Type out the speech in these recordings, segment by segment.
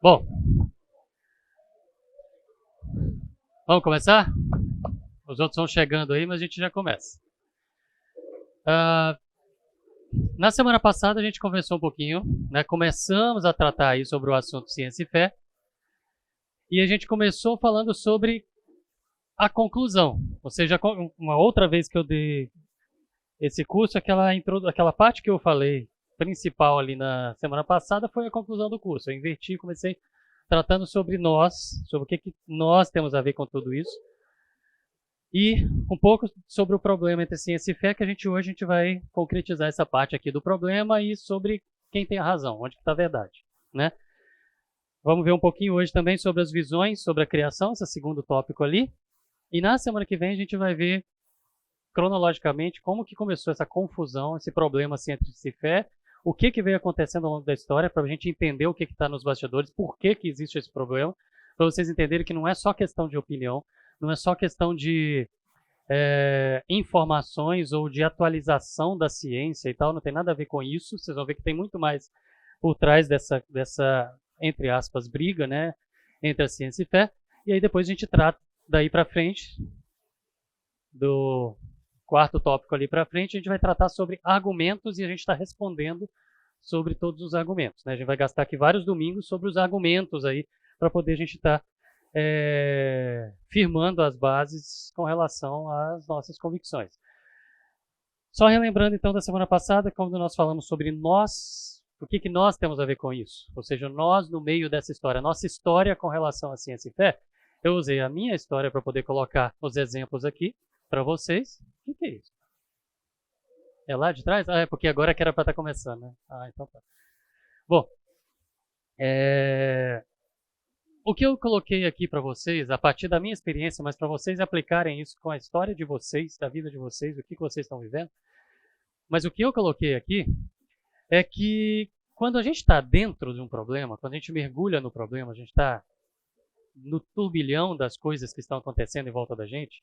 Bom, vamos começar? Os outros vão chegando aí, mas a gente já começa. Na semana passada a gente conversou um pouquinho, né? Começamos a tratar aí sobre o assunto ciência e fé. E a gente começou falando sobre a conclusão. Ou seja, uma outra vez que eu dei esse curso, aquela parte que eu falei principal ali na semana passada foi a conclusão do curso. Eu inverti, comecei tratando sobre nós, sobre o que nós temos a ver com tudo isso. E um pouco sobre o problema entre ciência e fé, que hoje a gente vai concretizar essa parte aqui do problema e sobre quem tem a razão, onde está a verdade, né? Vamos ver um pouquinho hoje também sobre as visões, sobre a criação, esse segundo tópico ali. E na semana que vem a gente vai ver cronologicamente como que começou essa confusão, esse problema assim, entre ciência e fé, o que veio acontecendo ao longo da história, para a gente entender o que está nos bastidores, por que existe esse problema, para vocês entenderem que não é só questão de opinião, não é só questão de informações ou de atualização da ciência e tal, não tem nada a ver com isso. Vocês vão ver que tem muito mais por trás dessa entre aspas, briga, né, entre a ciência e fé. E aí depois a gente trata daí para frente, do quarto tópico ali para frente, a gente vai tratar sobre argumentos e a gente está respondendo sobre todos os argumentos, né? A gente vai gastar aqui vários domingos sobre os argumentos aí, para poder a gente estar firmando as bases com relação às nossas convicções. Só relembrando então da semana passada, quando nós falamos sobre nós, o que nós temos a ver com isso? Ou seja, nós no meio dessa história, nossa história com relação à ciência e fé. Eu usei a minha história para poder colocar os exemplos aqui para vocês. O que é isso? É lá de trás? Ah, é porque agora que era para estar começando, né? Ah, então tá. Bom, o que eu coloquei aqui para vocês, a partir da minha experiência, mas para vocês aplicarem isso com a história de vocês, da vida de vocês, o que vocês estão vivendo. Mas o que eu coloquei aqui é que quando a gente está dentro de um problema, quando a gente mergulha no problema, a gente está no turbilhão das coisas que estão acontecendo em volta da gente,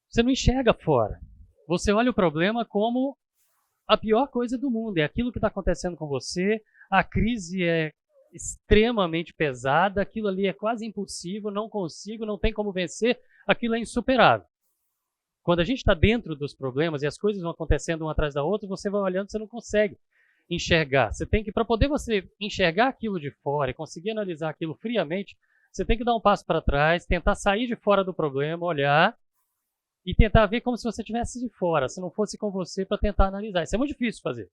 você não enxerga fora. Você olha o problema como a pior coisa do mundo, é aquilo que está acontecendo com você, a crise é extremamente pesada, aquilo ali é quase impossível, não consigo, não tem como vencer, aquilo é insuperável. Quando a gente está dentro dos problemas e as coisas vão acontecendo uma atrás da outra, você vai olhando, você não consegue enxergar. Você tem que, para poder você enxergar aquilo de fora e conseguir analisar aquilo friamente, você tem que dar um passo para trás, tentar sair de fora do problema, olhar e tentar ver como se você estivesse de fora, se não fosse com você, para tentar analisar. Isso é muito difícil fazer.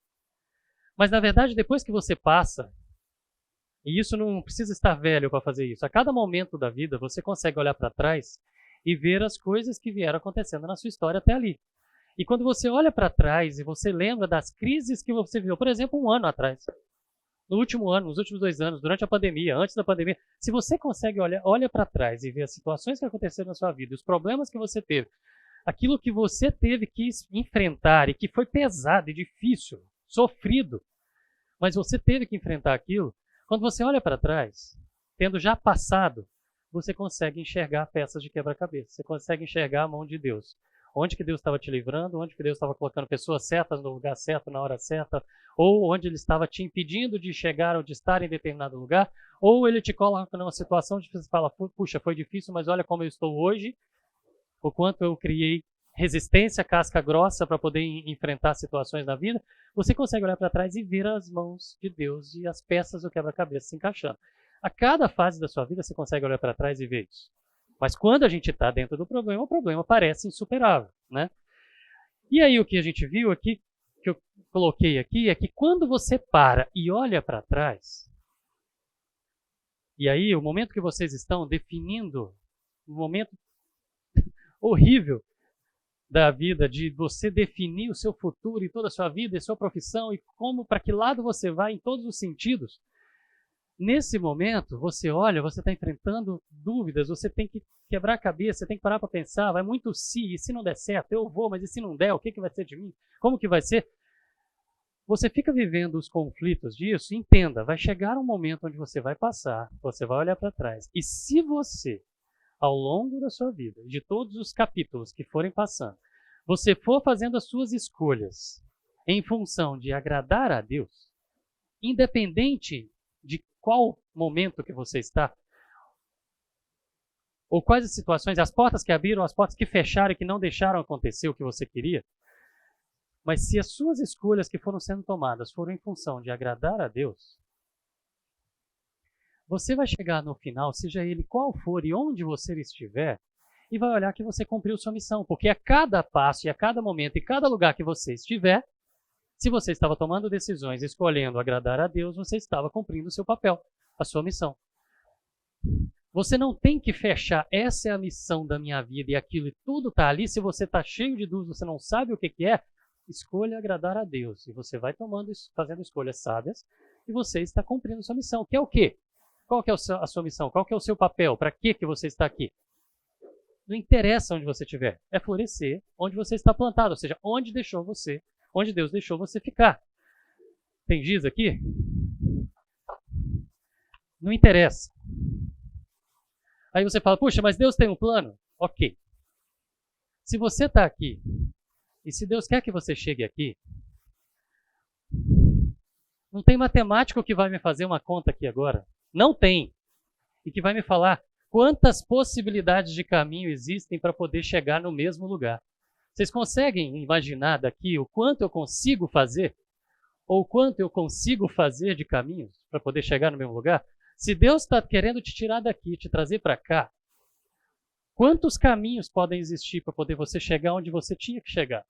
Mas, na verdade, depois que você passa, e isso não precisa estar velho para fazer isso, a cada momento da vida você consegue olhar para trás e ver as coisas que vieram acontecendo na sua história até ali. E quando você olha para trás e você lembra das crises que você viveu, por exemplo, um ano atrás, no último ano, nos últimos 2 anos, durante a pandemia, antes da pandemia, se você consegue olha para trás e ver as situações que aconteceram na sua vida, os problemas que você teve, aquilo que você teve que enfrentar e que foi pesado e difícil, sofrido, mas você teve que enfrentar aquilo, quando você olha para trás, tendo já passado, você consegue enxergar peças de quebra-cabeça, você consegue enxergar a mão de Deus. Onde que Deus estava te livrando, onde que Deus estava colocando pessoas certas no lugar certo, na hora certa, ou onde Ele estava te impedindo de chegar ou de estar em determinado lugar, ou Ele te coloca numa situação de você fala, puxa, foi difícil, mas olha como eu estou hoje, o quanto eu criei resistência, casca grossa para poder enfrentar situações na vida, você consegue olhar para trás e ver as mãos de Deus e as peças do quebra-cabeça se encaixando. A cada fase da sua vida você consegue olhar para trás e ver isso. Mas quando a gente está dentro do problema, o problema parece insuperável, né? E aí o que a gente viu aqui, que eu coloquei aqui, é que quando você para e olha para trás, e aí o momento que vocês estão definindo, um momento horrível da vida, de você definir o seu futuro e toda a sua vida e sua profissão e como, para que lado você vai em todos os sentidos. Nesse momento, você olha, você está enfrentando dúvidas, você tem que quebrar a cabeça, você tem que parar para pensar, vai muito e se não der certo, eu vou, mas e se não der, o que vai ser de mim? Como que vai ser? Você fica vivendo os conflitos disso, entenda, vai chegar um momento onde você vai passar, você vai olhar para trás, e se você, ao longo da sua vida, de todos os capítulos que forem passando, você for fazendo as suas escolhas em função de agradar a Deus, independente de qual momento que você está? Ou quais as situações, as portas que abriram, as portas que fecharam e que não deixaram acontecer o que você queria? Mas se as suas escolhas que foram sendo tomadas foram em função de agradar a Deus, você vai chegar no final, seja ele qual for e onde você estiver, e vai olhar que você cumpriu sua missão. Porque a cada passo e a cada momento e cada lugar que você estiver, se você estava tomando decisões, escolhendo agradar a Deus, você estava cumprindo o seu papel, a sua missão. Você não tem que fechar, essa é a missão da minha vida e aquilo e tudo está ali. Se você está cheio de dúvidas, você não sabe o que é, escolha agradar a Deus. E você vai fazendo escolhas sábias e você está cumprindo sua missão. Que é o quê? Qual que é a sua missão? Qual que é o seu papel? Para que você está aqui? Não interessa onde você estiver. É florescer onde você está plantado. Ou seja, onde Deus deixou você ficar. Tem giz aqui? Não interessa. Aí você fala, puxa, mas Deus tem um plano? Ok. Se você está aqui, e se Deus quer que você chegue aqui, não tem matemático que vai me fazer uma conta aqui agora. Não tem. E que vai me falar quantas possibilidades de caminho existem para poder chegar no mesmo lugar. Vocês conseguem imaginar daqui o quanto eu consigo fazer? Ou o quanto eu consigo fazer de caminhos para poder chegar no mesmo lugar? Se Deus está querendo te tirar daqui, te trazer para cá, quantos caminhos podem existir para poder você chegar onde você tinha que chegar?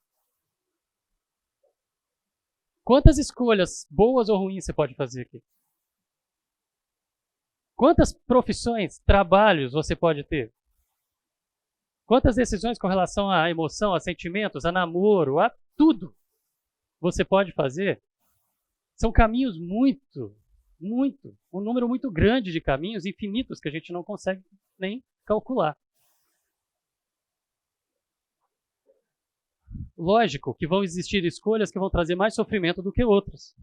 Quantas escolhas, boas ou ruins, você pode fazer aqui? Quantas profissões, trabalhos você pode ter? Quantas decisões com relação à emoção, a sentimentos, a namoro, a tudo você pode fazer? São caminhos um número muito grande de caminhos infinitos que a gente não consegue nem calcular. Lógico que vão existir escolhas que vão trazer mais sofrimento do que outras.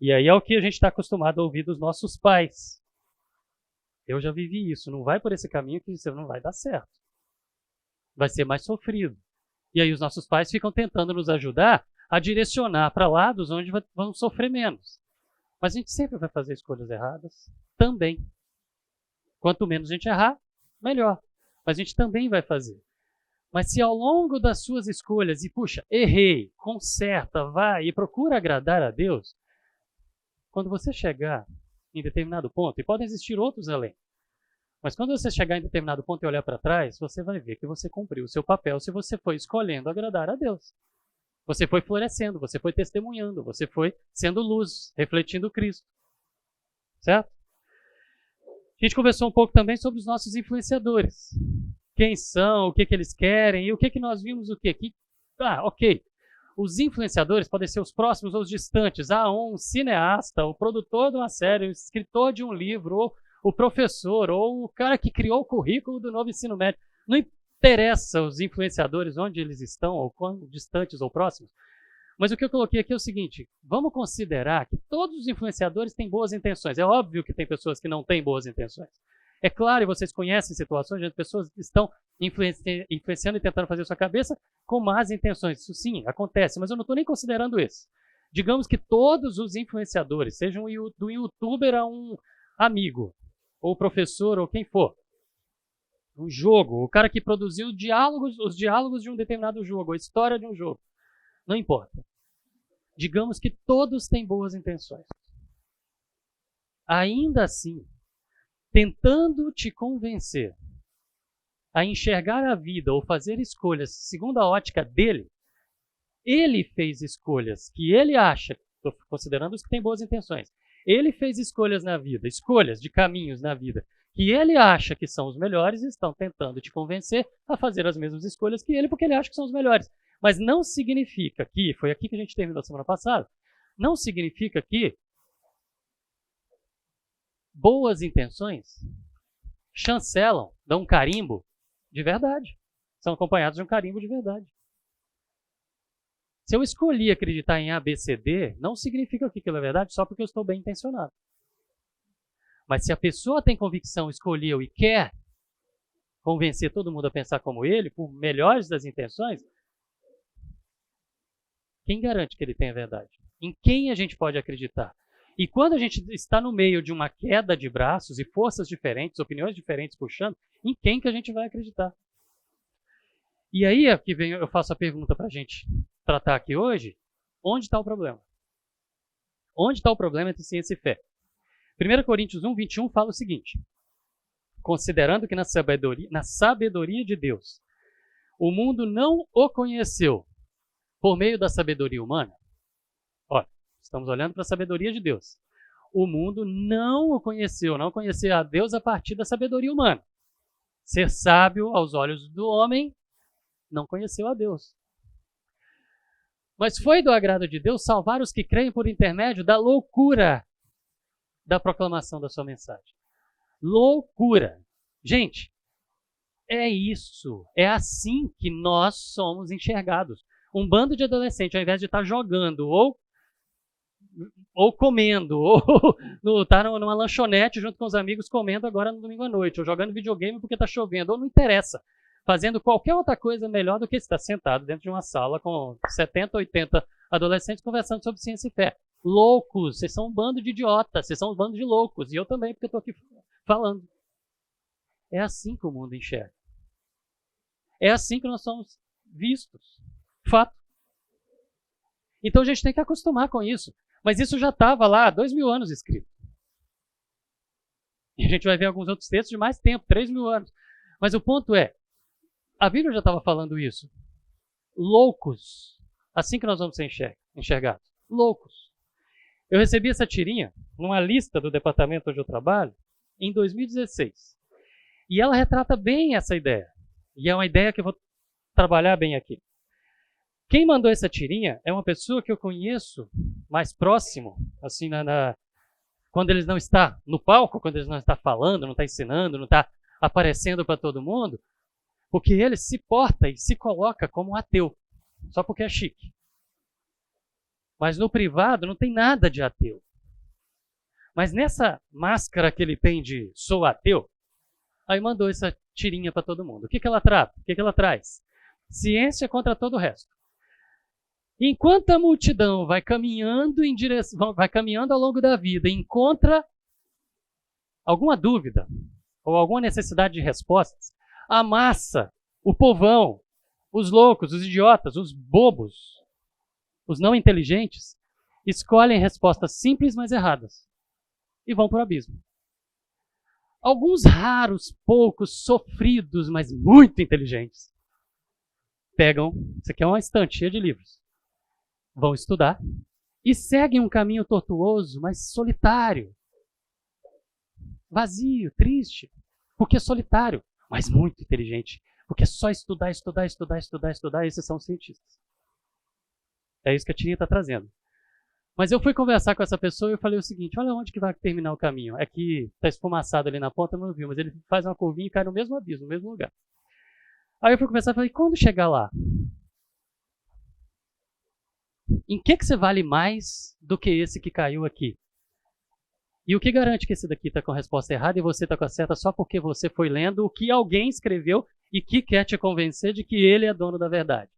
E aí é o que a gente está acostumado a ouvir dos nossos pais. Eu já vivi isso. Não vai por esse caminho que você não vai dar certo. Vai ser mais sofrido. E aí os nossos pais ficam tentando nos ajudar a direcionar para lados onde vão sofrer menos. Mas a gente sempre vai fazer escolhas erradas também. Quanto menos a gente errar, melhor. Mas a gente também vai fazer. Mas se ao longo das suas escolhas, e puxa, errei, conserta, vai e procura agradar a Deus, quando você chegar em determinado ponto, e podem existir outros além, mas quando você chegar em determinado ponto e olhar para trás, você vai ver que você cumpriu o seu papel se você foi escolhendo agradar a Deus. Você foi florescendo, você foi testemunhando, você foi sendo luz, refletindo Cristo. Certo? A gente conversou um pouco também sobre os nossos influenciadores. Quem são, o que eles querem e o que nós vimos o quê? Ok. Os influenciadores podem ser os próximos ou os distantes. Um cineasta, o produtor de uma série, o escritor de um livro, ou o professor, ou o cara que criou o currículo do novo ensino médio. Não interessa os influenciadores onde eles estão, ou quão distantes ou próximos. Mas o que eu coloquei aqui é o seguinte, vamos considerar que todos os influenciadores têm boas intenções. É óbvio que tem pessoas que não têm boas intenções. É claro, e vocês conhecem situações onde as pessoas estão influenciando e tentando fazer a sua cabeça com más intenções. Isso sim, acontece, mas eu não estou nem considerando isso. Digamos que todos os influenciadores, sejam do youtuber a um amigo, ou professor, ou quem for, um jogo, o cara que produziu os diálogos de um determinado jogo, a história de um jogo, não importa. Digamos que todos têm boas intenções. Ainda assim, tentando te convencer a enxergar a vida ou fazer escolhas segundo a ótica dele, ele fez escolhas que ele acha, estou considerando os que têm boas intenções, ele fez escolhas na vida, escolhas de caminhos na vida, que ele acha que são os melhores e estão tentando te convencer a fazer as mesmas escolhas que ele, porque ele acha que são os melhores. Mas não significa que, foi aqui que a gente terminou a semana passada, não significa que boas intenções chancelam, dão um carimbo de verdade. São acompanhados de um carimbo de verdade. Se eu escolhi acreditar em A, B, C, D, não significa que aquilo é verdade só porque eu estou bem intencionado. Mas se a pessoa tem convicção, escolheu e quer convencer todo mundo a pensar como ele, por melhores das intenções, quem garante que ele tem a verdade? Em quem a gente pode acreditar? E quando a gente está no meio de uma queda de braços e forças diferentes, opiniões diferentes puxando, em quem que a gente vai acreditar? E aí é que eu faço a pergunta para a gente tratar aqui hoje, onde está o problema? Onde está o problema entre ciência e fé? 1 Coríntios 1, 21 fala o seguinte: considerando que na sabedoria de Deus, o mundo não o conheceu por meio da sabedoria humana. Olha, estamos olhando para a sabedoria de Deus. O mundo não o conheceu, não conhecia a Deus a partir da sabedoria humana. Ser sábio aos olhos do homem, não conheceu a Deus. Mas foi do agrado de Deus salvar os que creem por intermédio da loucura da proclamação da sua mensagem. Loucura. Gente, é isso. É assim que nós somos enxergados. Um bando de adolescentes, ao invés de estar jogando ou comendo, ou estar numa lanchonete junto com os amigos comendo agora no domingo à noite, ou jogando videogame porque está chovendo, ou não interessa, fazendo qualquer outra coisa melhor do que estar sentado dentro de uma sala com 70, 80 adolescentes conversando sobre ciência e fé. Loucos, vocês são um bando de idiotas, vocês são um bando de loucos, e eu também, porque eu estou aqui falando. É assim que o mundo enxerga. É assim que nós somos vistos. Fato. Então a gente tem que acostumar com isso. Mas isso já estava lá há 2000 anos escrito. E a gente vai ver alguns outros textos de mais tempo, 3000 anos. Mas o ponto é, a Bíblia já estava falando isso. Loucos. Assim que nós vamos ser enxergados. Loucos. Eu recebi essa tirinha numa lista do departamento onde eu trabalho em 2016. E ela retrata bem essa ideia. E é uma ideia que eu vou trabalhar bem aqui. Quem mandou essa tirinha é uma pessoa que eu conheço mais próximo, assim, quando ele não está no palco, quando ele não está falando, não está ensinando, não está aparecendo para todo mundo, porque ele se porta e se coloca como ateu, só porque é chique. Mas no privado não tem nada de ateu. Mas nessa máscara que ele tem de sou ateu, aí mandou essa tirinha para todo mundo. O que ela trata? O que ela traz? Ciência contra todo o resto. Enquanto a multidão vai caminhando ao longo da vida e encontra alguma dúvida ou alguma necessidade de respostas, a massa, o povão, os loucos, os idiotas, os bobos, os não inteligentes, escolhem respostas simples, mas erradas e vão para o abismo. Alguns raros, poucos, sofridos, mas muito inteligentes, pegam, isso aqui é uma estante cheia de livros, vão estudar e seguem um caminho tortuoso, mas solitário, vazio, triste, porque é solitário, mas muito inteligente, porque é só estudar, esses são os cientistas. É isso que a tirinha está trazendo. Mas eu fui conversar com essa pessoa e eu falei o seguinte, olha onde que vai terminar o caminho. É que está esfumaçado ali na ponta, eu não vi, mas ele faz uma curvinha e cai no mesmo abismo, no mesmo lugar. Aí eu fui conversar e falei, quando chegar lá? Em que você vale mais do que esse que caiu aqui? E o que garante que esse daqui está com a resposta errada e você está com a certa só porque você foi lendo o que alguém escreveu e que quer te convencer de que ele é dono da verdade?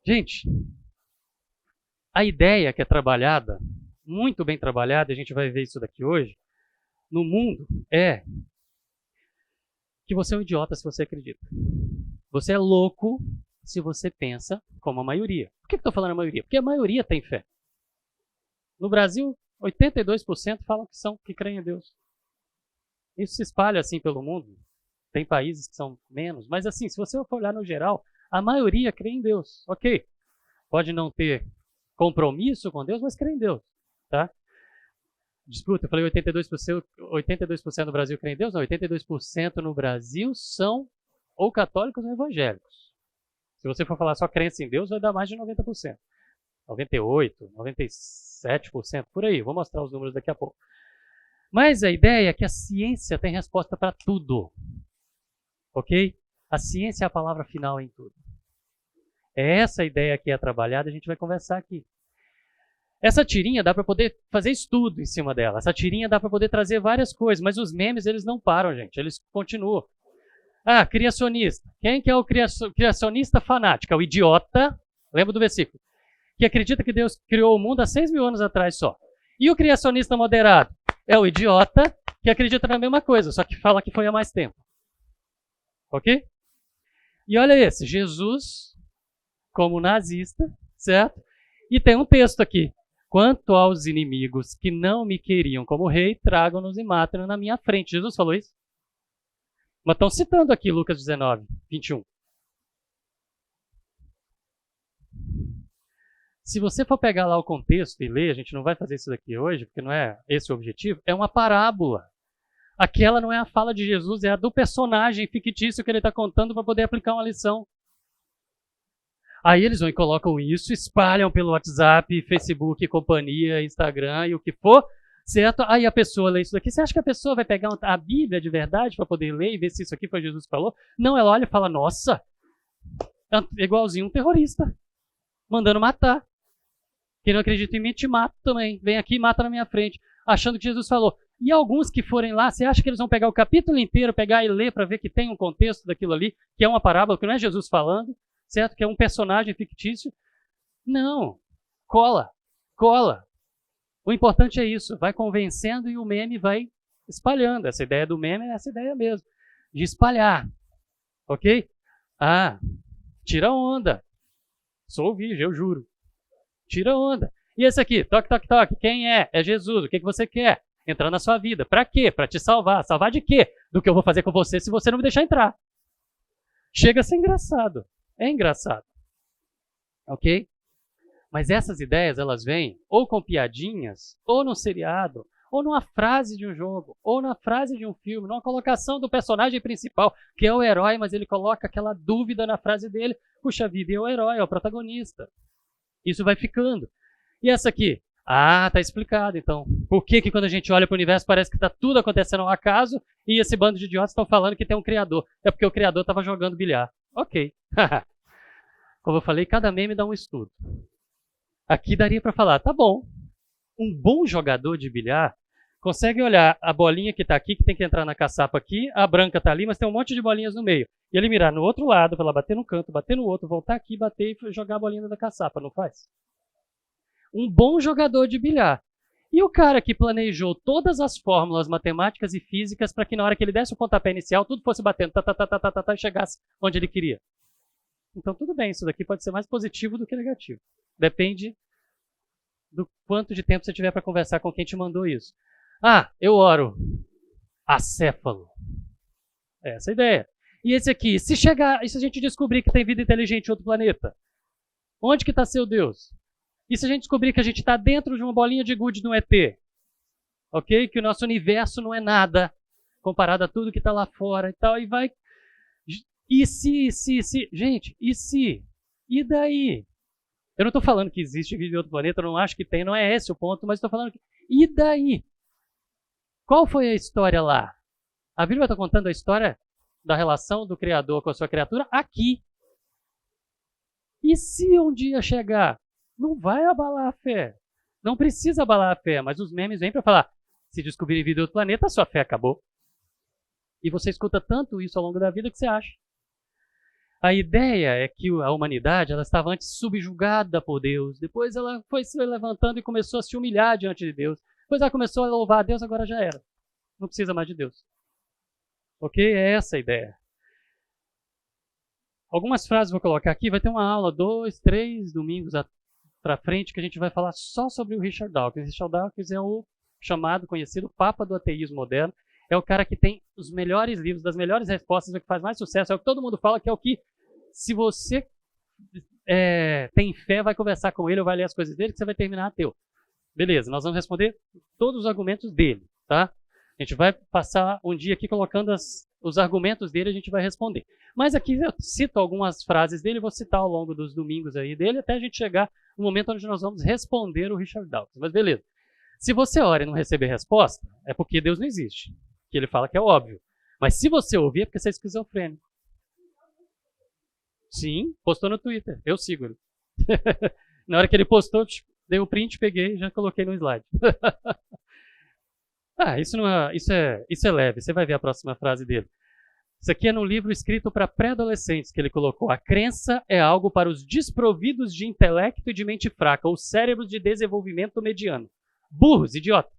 Gente, a ideia que é trabalhada, muito bem trabalhada, a gente vai ver isso daqui hoje, no mundo, é que você é um idiota se você acredita. Você é louco se você pensa como a maioria. Por que estou falando a maioria? Porque a maioria tem fé. No Brasil, 82% falam que creem em Deus. Isso se espalha assim pelo mundo. Tem países que são menos. Mas assim, se você for olhar no geral, a maioria crê em Deus. Ok. Pode não ter compromisso com Deus, mas crê em Deus. Tá? Disputa, eu falei 82% do Brasil crê em Deus? Não, 82% no Brasil são ou católicos ou evangélicos. Se você for falar só crença em Deus, vai dar mais de 90%. 98%, 97%, por aí. Vou mostrar os números daqui a pouco. Mas a ideia é que a ciência tem resposta para tudo. Ok? A ciência é a palavra final em tudo. É essa a ideia que é trabalhada, a gente vai conversar aqui. Essa tirinha dá para poder fazer estudo em cima dela. Essa tirinha dá para poder trazer várias coisas, mas os memes eles não param, gente. Eles continuam. Ah, criacionista. Quem que é o criacionista fanático? É o idiota, lembra do versículo, que acredita que Deus criou o mundo há 6.000 anos atrás só. E o criacionista moderado é o idiota que acredita na mesma coisa, só que fala que foi há mais tempo. Ok? E olha esse, Jesus como nazista, certo? E tem um texto aqui. Quanto aos inimigos que não me queriam como rei, tragam-nos e matem-nos na minha frente. Jesus falou isso? Mas estão citando aqui Lucas 19, 21. Se você for pegar lá o contexto e ler, a gente não vai fazer isso daqui hoje, porque não é esse o objetivo, é uma parábola. Aquela não é a fala de Jesus, é a do personagem fictício que ele está contando para poder aplicar uma lição. Aí eles vão e colocam isso, espalham pelo WhatsApp, Facebook, companhia, Instagram e o que for, certo? Aí a pessoa lê isso daqui. Você acha que a pessoa vai pegar a Bíblia de verdade para poder ler e ver se isso aqui foi Jesus que falou? Não, ela olha e fala, nossa, é igualzinho um terrorista, mandando matar. Quem não acredita em mim, te mato também. Vem aqui e mata na minha frente, achando que Jesus falou. E alguns que forem lá, você acha que eles vão pegar o capítulo inteiro, pegar e ler para ver que tem um contexto daquilo ali, que é uma parábola, que não é Jesus falando, certo? Que é um personagem fictício? Não. Cola. O importante é isso. Vai convencendo e o meme vai espalhando. Essa ideia do meme é essa ideia mesmo. De espalhar. Ok? Ah, tira onda. Sou virgem, eu juro. Tira onda. E esse aqui? Toque, toque, toque. Quem é? É Jesus. O que você quer? Entrar na sua vida. Para quê? Para te salvar. Salvar de quê? Do que eu vou fazer com você se você não me deixar entrar. Chega a ser engraçado. É engraçado. Ok? Mas essas ideias, elas vêm ou com piadinhas, ou no seriado, ou numa frase de um jogo, ou na frase de um filme, numa colocação do personagem principal, que é o herói, mas ele coloca aquela dúvida na frase dele. Puxa vida, é o herói, é o protagonista. Isso vai ficando. E essa aqui? Ah, tá explicado então. Por que quando a gente olha para o universo parece que está tudo acontecendo ao acaso e esse bando de idiotas estão falando que tem um criador? É porque o criador estava jogando bilhar. Ok. Como eu falei, cada meme dá um estudo. Aqui daria para falar, tá bom, um bom jogador de bilhar consegue olhar a bolinha que está aqui, que tem que entrar na caçapa aqui, a branca está ali, mas tem um monte de bolinhas no meio. E ele mirar no outro lado, para lá bater no canto, bater no outro, voltar aqui, bater e jogar a bolinha da caçapa, não faz? Um bom jogador de bilhar. E o cara que planejou todas as fórmulas matemáticas e físicas para que na hora que ele desse o pontapé inicial, tudo fosse batendo, e chegasse onde ele queria. Então tudo bem, isso daqui pode ser mais positivo do que negativo. Depende do quanto de tempo você tiver para conversar com quem te mandou isso. Ah, eu oro. Acéfalo. Essa é a ideia. E esse aqui, se chegar, e se a gente descobrir que tem vida inteligente em outro planeta? Onde que está seu Deus? E se a gente descobrir que a gente está dentro de uma bolinha de gude no ET? Ok? Que o nosso universo não é nada comparado a tudo que está lá fora e tal, e vai... E se... Gente, e se? E daí? Eu não estou falando que existe vida em outro planeta, eu não acho que tem, não é esse o ponto, mas estou falando que... E daí? Qual foi a história lá? A Bíblia está contando a história da relação do Criador com a sua criatura aqui. E se um dia chegar? Não vai abalar a fé. Não precisa abalar a fé, mas os memes vêm para falar, se descobrir vida em outro planeta, a sua fé acabou. E você escuta tanto isso ao longo da vida que você acha. A ideia é que a humanidade ela estava antes subjugada por Deus, depois ela foi se levantando e começou a se humilhar diante de Deus. Depois ela começou a louvar a Deus, agora já era. Não precisa mais de Deus. Ok? É essa a ideia. Algumas frases vou colocar aqui, vai ter uma aula, 2, 3 domingos para frente, que a gente vai falar só sobre o Richard Dawkins. Richard Dawkins é o chamado, conhecido Papa do Ateísmo Moderno. É o cara que tem os melhores livros, das melhores respostas, é o que faz mais sucesso, é o que todo mundo fala, que é o que, se você tem fé, vai conversar com ele ou vai ler as coisas dele, que você vai terminar ateu. Beleza, nós vamos responder todos os argumentos dele, tá? A gente vai passar um dia aqui colocando os argumentos dele, a gente vai responder. Mas aqui eu cito algumas frases dele, vou citar ao longo dos domingos aí dele, até a gente chegar no momento onde nós vamos responder o Richard Dawkins. Mas beleza. Se você ora e não receber resposta, é porque Deus não existe. Que ele fala que é óbvio. Mas se você ouvir, é porque você é esquizofrênico. Sim, postou no Twitter. Eu sigo ele. Na hora que ele postou, dei o print, peguei e já coloquei no slide. Isso é leve. Você vai ver a próxima frase dele. Isso aqui é num livro escrito para pré-adolescentes que ele colocou. A crença é algo para os desprovidos de intelecto e de mente fraca, ou cérebros de desenvolvimento mediano. Burros, idiotas.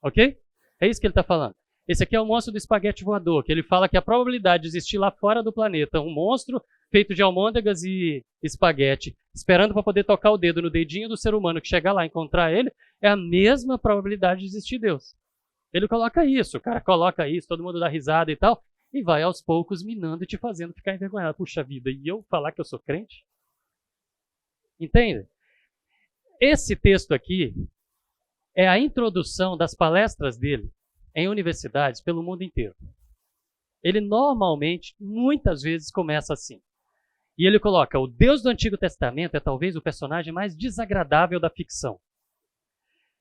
Ok? É isso que ele está falando. Esse aqui é o monstro do espaguete voador, que ele fala que a probabilidade de existir lá fora do planeta um monstro feito de almôndegas e espaguete, esperando para poder tocar o dedo no dedinho do ser humano que chegar lá e encontrar ele, é a mesma probabilidade de existir Deus. Ele coloca isso, o cara coloca isso, todo mundo dá risada e tal, e vai aos poucos minando e te fazendo ficar envergonhado. Puxa vida, e eu falar que eu sou crente? Entende? Esse texto aqui é a introdução das palestras dele em universidades pelo mundo inteiro. Ele normalmente, muitas vezes, começa assim. E ele coloca: o Deus do Antigo Testamento é talvez o personagem mais desagradável da ficção.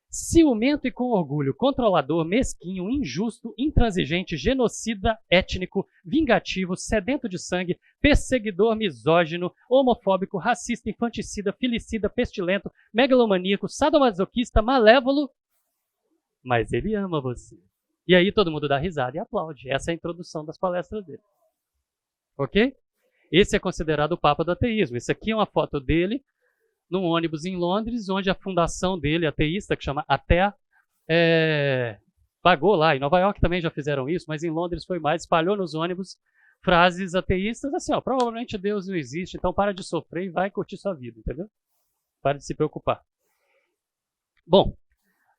Ciumento e com orgulho, controlador, mesquinho, injusto, intransigente, genocida, étnico, vingativo, sedento de sangue, perseguidor, misógino, homofóbico, racista, infanticida, filicida, pestilento, megalomaníaco, sadomasoquista, malévolo, mas ele ama você. E aí todo mundo dá risada e aplaude. Essa é a introdução das palestras dele. Ok? Esse é considerado o Papa do ateísmo. Esse aqui é uma foto dele num ônibus em Londres, onde a fundação dele, ateísta, que chama Atea, pagou lá. Em Nova York também já fizeram isso, mas em Londres foi mais, espalhou nos ônibus frases ateístas assim, ó, provavelmente Deus não existe, então para de sofrer e vai curtir sua vida, entendeu? Para de se preocupar. Bom,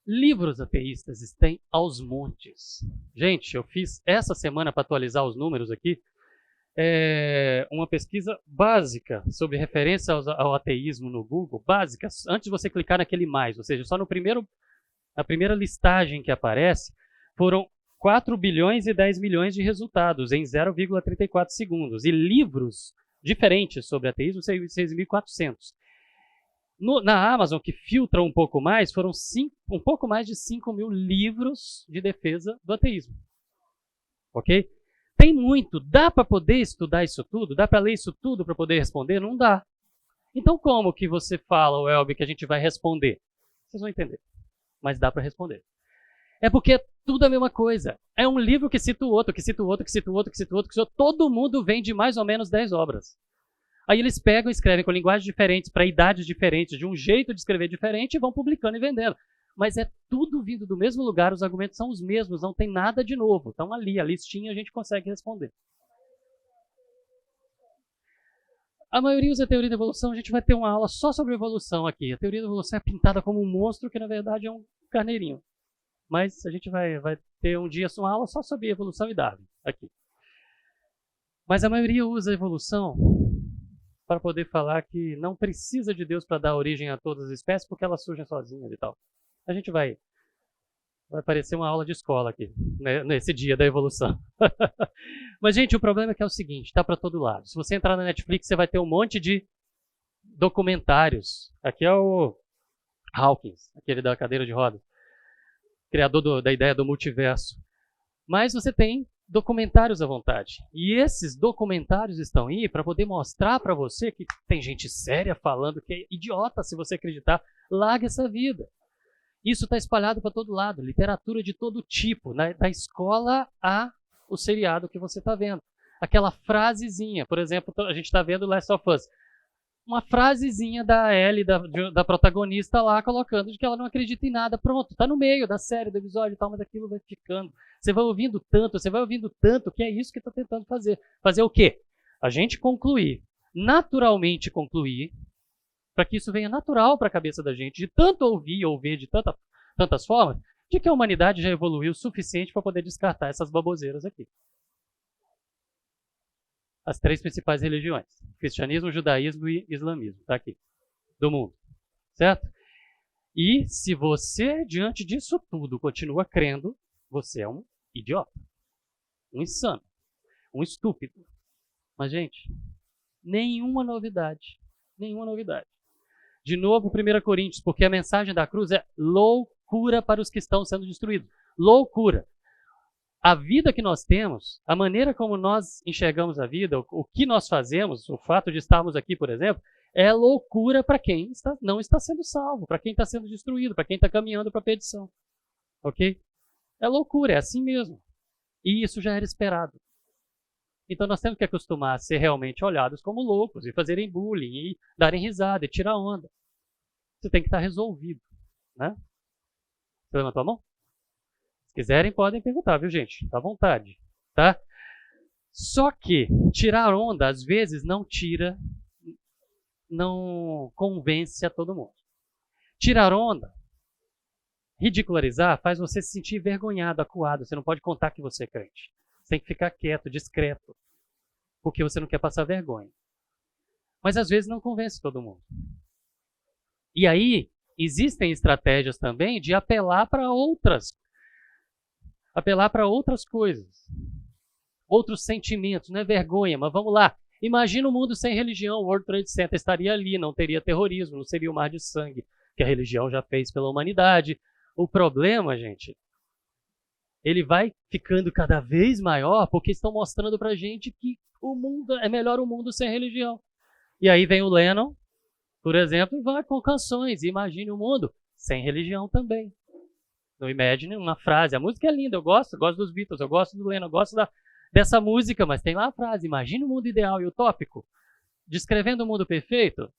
livros ateístas têm aos montes. Gente, eu fiz essa semana, para atualizar os números aqui, uma pesquisa básica sobre referência ao ateísmo no Google, básica, antes de você clicar naquele mais, ou seja, só na primeira listagem que aparece, foram 4 bilhões e 10 milhões de resultados em 0,34 segundos. E livros diferentes sobre ateísmo, 6.400. Na Amazon, que filtra um pouco mais, foram um pouco mais de 5 mil livros de defesa do ateísmo. Ok? Tem muito. Dá para poder estudar isso tudo? Dá para ler isso tudo para poder responder? Não dá. Então como que você fala, Welby, que a gente vai responder? Vocês vão entender. Mas dá para responder. É porque é tudo a mesma coisa. É um livro que cita o outro, que cita o outro, que cita o outro, que cita o outro, que cita o outro. Todo mundo vem de mais ou menos 10 obras. Aí eles pegam e escrevem com linguagens diferentes, para idades diferentes, de um jeito de escrever diferente e vão publicando e vendendo. Mas é tudo vindo do mesmo lugar, os argumentos são os mesmos, não tem nada de novo. Estão ali, a listinha a gente consegue responder. A maioria usa a teoria da evolução, a gente vai ter uma aula só sobre evolução aqui. A teoria da evolução é pintada como um monstro que na verdade é um carneirinho. Mas a gente vai ter um dia uma aula só sobre evolução e Darwin aqui. Mas a maioria usa a evolução para poder falar que não precisa de Deus para dar origem a todas as espécies, porque elas surgem sozinhas e tal. A gente vai parecer uma aula de escola aqui, né, nesse dia da evolução. Mas, gente, o problema é que é o seguinte, está para todo lado. Se você entrar na Netflix, você vai ter um monte de documentários. Aqui é o Hawkins, aquele da cadeira de rodas, criador da ideia do multiverso. Mas você tem documentários à vontade. E esses documentários estão aí para poder mostrar para você que tem gente séria falando que é idiota se você acreditar. Larga essa vida. Isso está espalhado para todo lado. Literatura de todo tipo. Da escola o seriado que você está vendo. Aquela frasezinha. Por exemplo, a gente está vendo Last of Us. Uma frasezinha da Ellie, da protagonista lá, colocando de que ela não acredita em nada. Pronto, está no meio da série, do episódio e tal, mas aquilo vai ficando. Você vai ouvindo tanto, que é isso que está tentando fazer. Fazer o quê? A gente concluir, naturalmente concluir, para que isso venha natural para a cabeça da gente, de tanto ouvir ou ver de tantas formas, de que a humanidade já evoluiu o suficiente para poder descartar essas baboseiras aqui. As 3 principais religiões: cristianismo, judaísmo e islamismo, tá aqui, do mundo, certo? E se você, diante disso tudo, continua crendo, você é um idiota, um insano, um estúpido. Mas, gente, nenhuma novidade. De novo, 1 Coríntios, porque a mensagem da cruz é loucura para os que estão sendo destruídos. Loucura. A vida que nós temos, a maneira como nós enxergamos a vida, o que nós fazemos, o fato de estarmos aqui, por exemplo, é loucura para quem não está sendo salvo, para quem está sendo destruído, para quem está caminhando para a perdição. Ok? É loucura, é assim mesmo. E isso já era esperado. Então nós temos que acostumar a ser realmente olhados como loucos e fazerem bullying e darem risada e tirar onda. Isso tem que estar resolvido, né? Você levantou a mão? Se quiserem, podem perguntar, viu, gente? Tá à vontade, tá? Só que tirar onda, às vezes, não convence a todo mundo. Tirar onda, ridicularizar, faz você se sentir envergonhado, acuado. Você não pode contar que você é crente. Você tem que ficar quieto, discreto, porque você não quer passar vergonha. Mas às vezes não convence todo mundo. E aí, existem estratégias também de apelar para outras coisas, outros sentimentos. Não é vergonha, mas vamos lá. Imagina um mundo sem religião. O World Trade Center estaria ali, não teria terrorismo, não seria o mar de sangue que a religião já fez pela humanidade. O problema, gente, ele vai ficando cada vez maior porque estão mostrando pra gente que o mundo é melhor o mundo sem religião. E aí vem o Lennon, por exemplo, e vai com canções. Imagine o mundo sem religião também. No Imagine, uma frase. A música é linda, eu gosto dos Beatles, eu gosto do Lennon, eu gosto dessa música, mas tem lá a frase: imagine o mundo ideal e utópico, descrevendo o mundo perfeito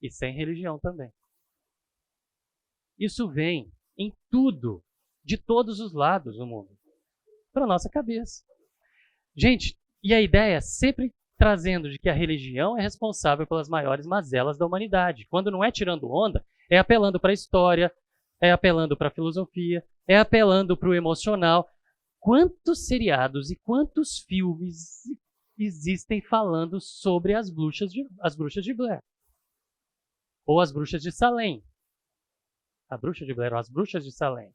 e sem religião também. Isso vem em tudo, de todos os lados do mundo, para a nossa cabeça. Gente, e a ideia é sempre trazendo de que a religião é responsável pelas maiores mazelas da humanidade. Quando não é tirando onda, é apelando para a história, é apelando para a filosofia, é apelando para o emocional. Quantos seriados e quantos filmes existem falando sobre as bruxas de Blair? Ou as bruxas de Salem? A bruxa de Blair ou as bruxas de Salem?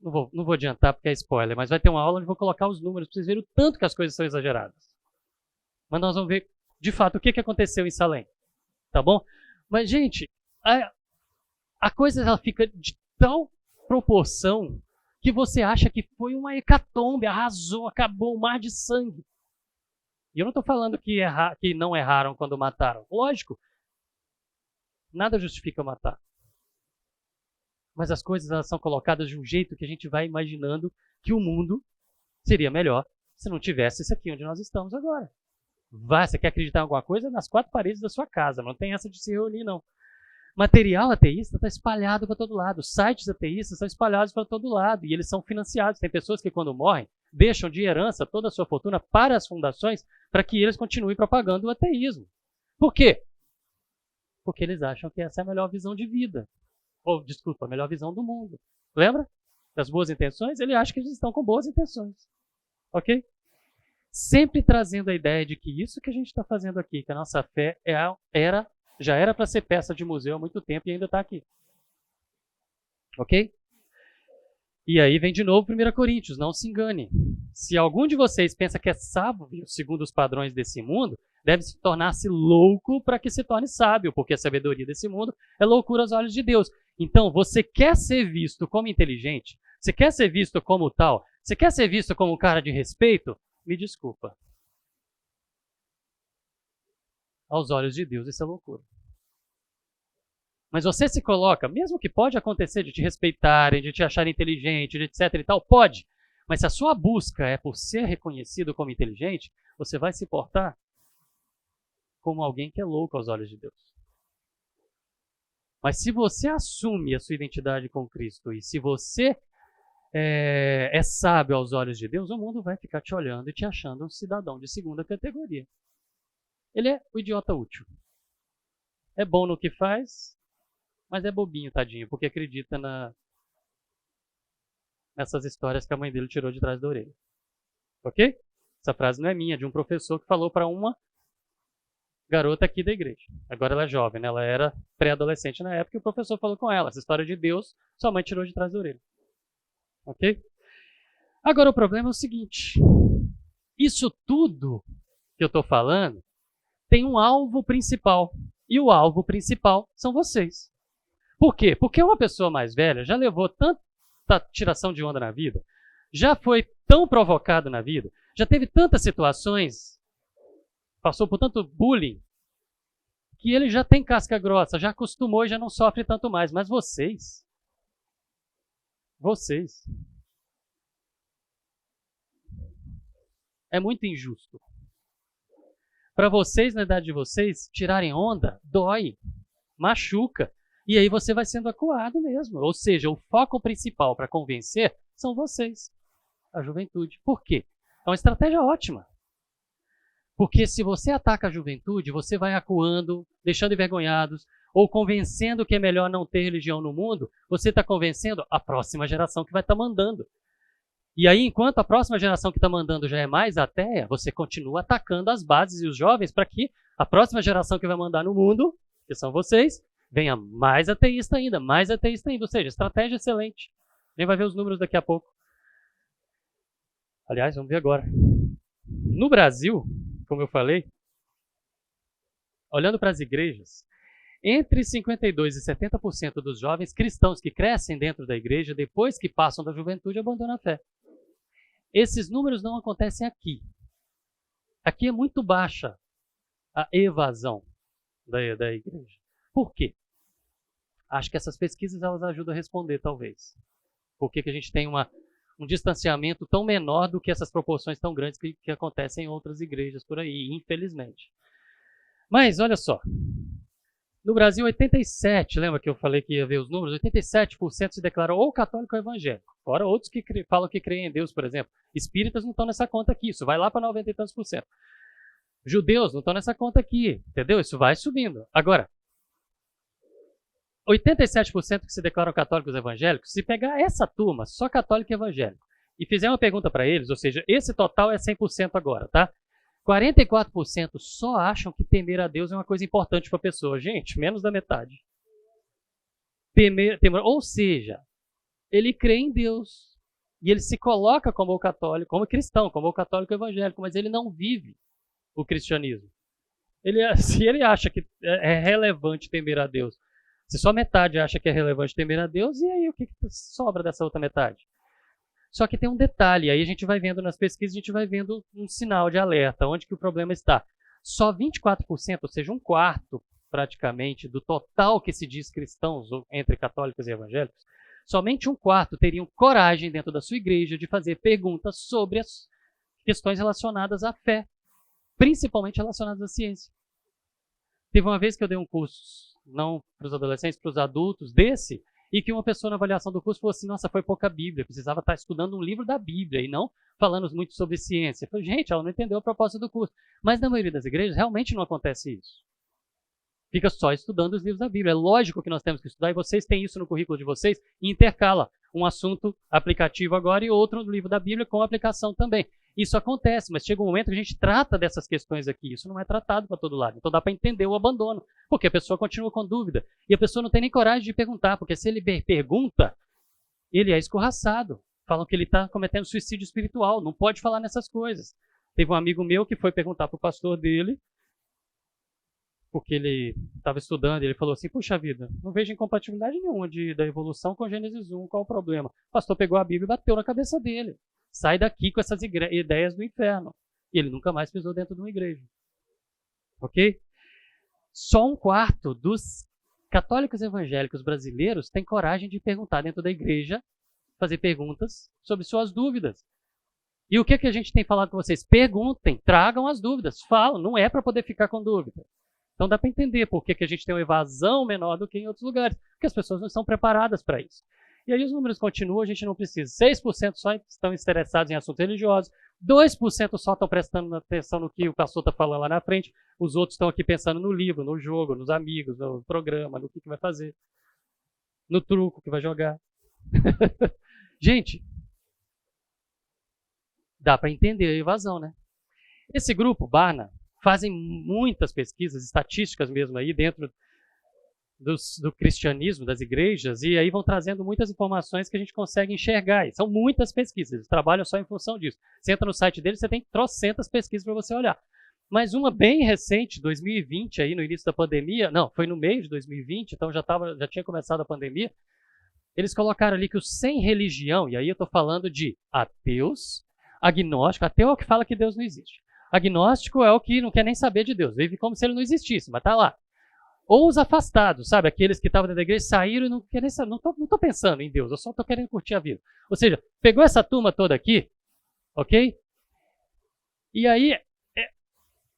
Não vou adiantar porque é spoiler, mas vai ter uma aula onde eu vou colocar os números para vocês verem o tanto que as coisas são exageradas. Mas nós vamos ver, de fato, o que aconteceu em Salem. Tá bom? Mas, gente, a coisa ela fica de tal proporção que você acha que foi uma hecatombe, arrasou, acabou, um mar de sangue. E eu não estou falando que não erraram quando mataram. Lógico, nada justifica matar. Mas as coisas elas são colocadas de um jeito que a gente vai imaginando que o mundo seria melhor se não tivesse isso aqui onde nós estamos agora. Você quer acreditar em alguma coisa? Nas quatro paredes da sua casa. Não tem essa de se reunir, não. Material ateísta está espalhado para todo lado. Sites ateístas estão espalhados para todo lado. E eles são financiados. Tem pessoas que, quando morrem, deixam de herança toda a sua fortuna para as fundações para que eles continuem propagando o ateísmo. Por quê? Porque eles acham que essa é a melhor visão de vida. Ou, desculpa, a melhor visão do mundo. Lembra? Das boas intenções? Ele acha que eles estão com boas intenções. Ok? Sempre trazendo a ideia de que isso que a gente está fazendo aqui, que a nossa fé já era para ser peça de museu há muito tempo e ainda está aqui. Ok? E aí vem de novo 1 Coríntios, não se engane. Se algum de vocês pensa que é sábio segundo os padrões desse mundo, deve se tornar-se louco para que se torne sábio, porque a sabedoria desse mundo é loucura aos olhos de Deus. Então, você quer ser visto como inteligente? Você quer ser visto como tal? Você quer ser visto como um cara de respeito? Me desculpa. Aos olhos de Deus, isso é loucura. Mas você se coloca, mesmo que pode acontecer de te respeitarem, de te acharem inteligente, de etc e tal, pode. Mas se a sua busca é por ser reconhecido como inteligente, você vai se portar como alguém que é louco aos olhos de Deus. Mas se você assume a sua identidade com Cristo e se você é sábio aos olhos de Deus, o mundo vai ficar te olhando e te achando um cidadão de segunda categoria. Ele é o idiota útil. É bom no que faz, mas é bobinho, tadinho, porque acredita nessas histórias que a mãe dele tirou de trás da orelha. Ok? Essa frase não é minha, é de um professor que falou para uma garota aqui da igreja. Agora ela é jovem, né? Ela era pré-adolescente na época e o professor falou com ela: essa história de Deus, sua mãe tirou de trás da orelha. Ok? Agora o problema é o seguinte: isso tudo que eu estou falando tem um alvo principal. E o alvo principal são vocês. Por quê? Porque uma pessoa mais velha já levou tanta tiração de onda na vida, já foi tão provocado na vida, já teve tantas situações, passou por tanto bullying, que ele já tem casca grossa, já acostumou e já não sofre tanto mais. Mas vocês é muito injusto. Para vocês, na idade de vocês, tirarem onda, dói, machuca. E aí você vai sendo acuado mesmo. Ou seja, o foco principal para convencer são vocês, a juventude. Por quê? É uma estratégia ótima. Porque se você ataca a juventude, você vai acuando, deixando envergonhados, ou convencendo que é melhor não ter religião no mundo, você está convencendo a próxima geração que vai estar mandando. E aí, enquanto a próxima geração que está mandando já é mais ateia, você continua atacando as bases e os jovens para que a próxima geração que vai mandar no mundo, que são vocês, venha mais ateísta ainda, mais ateísta ainda. Ou seja, estratégia excelente. A gente vai ver os números daqui a pouco. Aliás, vamos ver agora. No Brasil, como eu falei, olhando para as igrejas, entre 52% e 70% dos jovens cristãos que crescem dentro da igreja, depois que passam da juventude, abandonam a fé. Esses números não acontecem aqui. Aqui é muito baixa a evasão da igreja. Por quê? Acho que essas pesquisas elas ajudam a responder, talvez. Por que a gente tem um distanciamento tão menor do que essas proporções tão grandes que acontecem em outras igrejas por aí, infelizmente. Mas, olha só. No Brasil, 87%, lembra que eu falei que ia ver os números? 87% se declaram ou católico ou evangélico. Fora outros que falam que creem em Deus, por exemplo. Espíritas não estão nessa conta aqui, isso vai lá para 90 e tantos por cento. Judeus não estão nessa conta aqui, entendeu? Isso vai subindo. Agora, 87% que se declaram católicos evangélicos, se pegar essa turma, só católico e evangélico, e fizer uma pergunta para eles, ou seja, esse total é 100% agora, tá? 44% só acham que temer a Deus é uma coisa importante para a pessoa. Gente, menos da metade. Temer, ou seja, ele crê em Deus. E ele se coloca como católico, como cristão, como católico evangélico, mas ele não vive o cristianismo. Se ele acha que é relevante temer a Deus, se só metade acha que é relevante temer a Deus, e aí o que sobra dessa outra metade? Só que tem um detalhe, aí a gente vai vendo nas pesquisas, a gente vai vendo um sinal de alerta, onde que o problema está. Só 24%, ou seja, um quarto praticamente do total que se diz cristãos entre católicos e evangélicos, somente um quarto teriam coragem dentro da sua igreja de fazer perguntas sobre as questões relacionadas à fé, principalmente relacionadas à ciência. Teve uma vez que eu dei um curso, não para os adolescentes, para os adultos, e que uma pessoa na avaliação do curso falou assim, nossa, foi pouca Bíblia, precisava estar estudando um livro da Bíblia e não falando muito sobre ciência. Eu falei, gente, ela não entendeu a proposta do curso. Mas na maioria das igrejas realmente não acontece isso. Fica só estudando os livros da Bíblia. É lógico que nós temos que estudar, e vocês têm isso no currículo de vocês, e intercala um assunto aplicativo agora e outro no livro da Bíblia com aplicação também. Isso acontece, mas chega um momento que a gente trata dessas questões aqui. Isso não é tratado para todo lado. Então dá para entender o abandono, porque a pessoa continua com dúvida. E a pessoa não tem nem coragem de perguntar, porque se ele pergunta, ele é escorraçado. Falam que ele está cometendo suicídio espiritual, não pode falar nessas coisas. Teve um amigo meu que foi perguntar para o pastor dele, porque ele estava estudando, e ele falou assim, puxa vida, não vejo incompatibilidade nenhuma da evolução com Gênesis 1, qual o problema? O pastor pegou a Bíblia e bateu na cabeça dele. Sai daqui com essas ideias do inferno. E ele nunca mais pisou dentro de uma igreja. Ok? Só um quarto dos católicos evangélicos brasileiros tem coragem de perguntar dentro da igreja, fazer perguntas sobre suas dúvidas. E o que a gente tem falado com vocês? Perguntem, tragam as dúvidas, falam, não é para poder ficar com dúvida. Então dá para entender por que a gente tem uma evasão menor do que em outros lugares, porque as pessoas não estão preparadas para isso. E aí os números continuam, a gente não precisa. 6% só estão interessados em assuntos religiosos, 2% só estão prestando atenção no que o pastor está falando lá na frente, os outros estão aqui pensando no livro, no jogo, nos amigos, no programa, no que vai fazer, no truco que vai jogar. Gente, dá para entender a evasão, né? Esse grupo, Barna, fazem muitas pesquisas, estatísticas mesmo aí dentro do cristianismo, das igrejas, e aí vão trazendo muitas informações que a gente consegue enxergar. E são muitas pesquisas, eles trabalham só em função disso. Você entra no site deles, você tem trocentas pesquisas para você olhar. Mas uma bem recente, 2020, aí no início da pandemia, não, foi no meio de 2020, então já tinha começado a pandemia, eles colocaram ali que os sem religião, e aí eu estou falando de ateus, agnóstico, ateu é o que fala que Deus não existe. Agnóstico é o que não quer nem saber de Deus, vive como se ele não existisse, mas está lá. Ou os afastados, sabe? Aqueles que estavam dentro da igreja, saíram e não querem saber, não estou pensando em Deus, eu só estou querendo curtir a vida. Ou seja, pegou essa turma toda aqui, ok? E aí,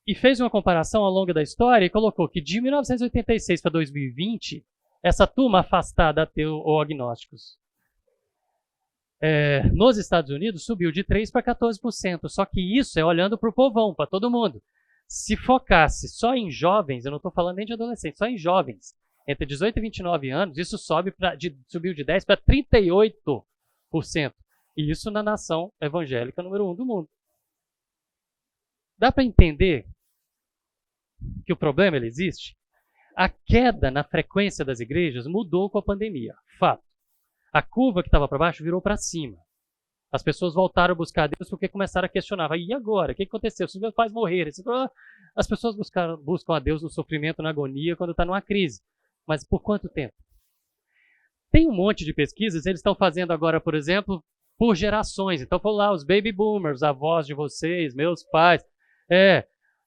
e fez uma comparação ao longo da história e colocou que de 1986 para 2020, essa turma afastada ateu ou agnósticos nos Estados Unidos subiu de 3% para 14%. Só que isso é olhando para o povão, para todo mundo. Se focasse só em jovens, eu não estou falando nem de adolescentes, só em jovens, entre 18 e 29 anos, isso subiu de 10% para 38%. E isso na nação evangélica número 1 do mundo. Dá para entender que o problema ele existe? A queda na frequência das igrejas mudou com a pandemia. Fato. A curva que estava para baixo virou para cima. As pessoas voltaram a buscar a Deus porque começaram a questionar. E agora? O que aconteceu? Se meus pais morrerem? As pessoas buscam a Deus no sofrimento, na agonia, quando está numa crise. Mas por quanto tempo? Tem um monte de pesquisas, eles estão fazendo agora, por exemplo, por gerações. Então, foram lá os baby boomers, avós de vocês, meus pais.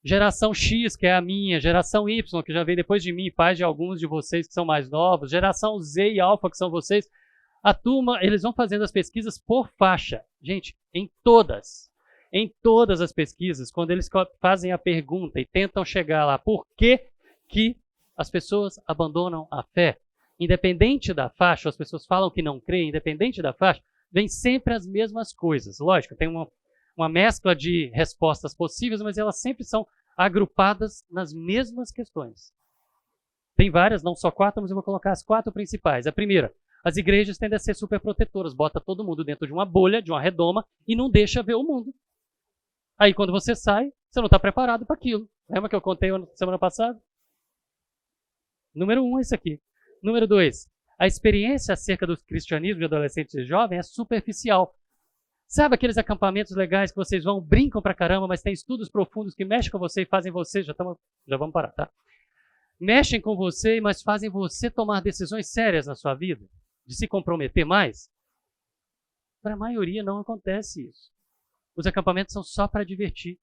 Geração X, que é a minha, geração Y, que já veio depois de mim, pais de alguns de vocês que são mais novos, geração Z e Alpha, que são vocês. A turma, eles vão fazendo as pesquisas por faixa. Gente, em todas as pesquisas, quando eles fazem a pergunta e tentam chegar lá, por que as pessoas abandonam a fé? Independente da faixa, as pessoas falam que não creem, independente da faixa, vem sempre as mesmas coisas. Lógico, tem uma mescla de respostas possíveis, mas elas sempre são agrupadas nas mesmas questões. Tem várias, não só 4, mas eu vou colocar as 4 principais. A primeira, as igrejas tendem a ser superprotetoras, bota todo mundo dentro de uma bolha, de uma redoma, e não deixa ver o mundo. Aí quando você sai, você não está preparado para aquilo. Lembra que eu contei semana passada? Número 1 é isso aqui. Número 2, a experiência acerca do cristianismo de adolescentes e jovens é superficial. Sabe aqueles acampamentos legais que vocês vão, brincam pra caramba, mas tem estudos profundos que mexem com você e fazem você, já vamos parar, tá? Mexem com você, mas fazem você tomar decisões sérias na sua vida, de se comprometer mais? Para a maioria não acontece isso. Os acampamentos são só para divertir.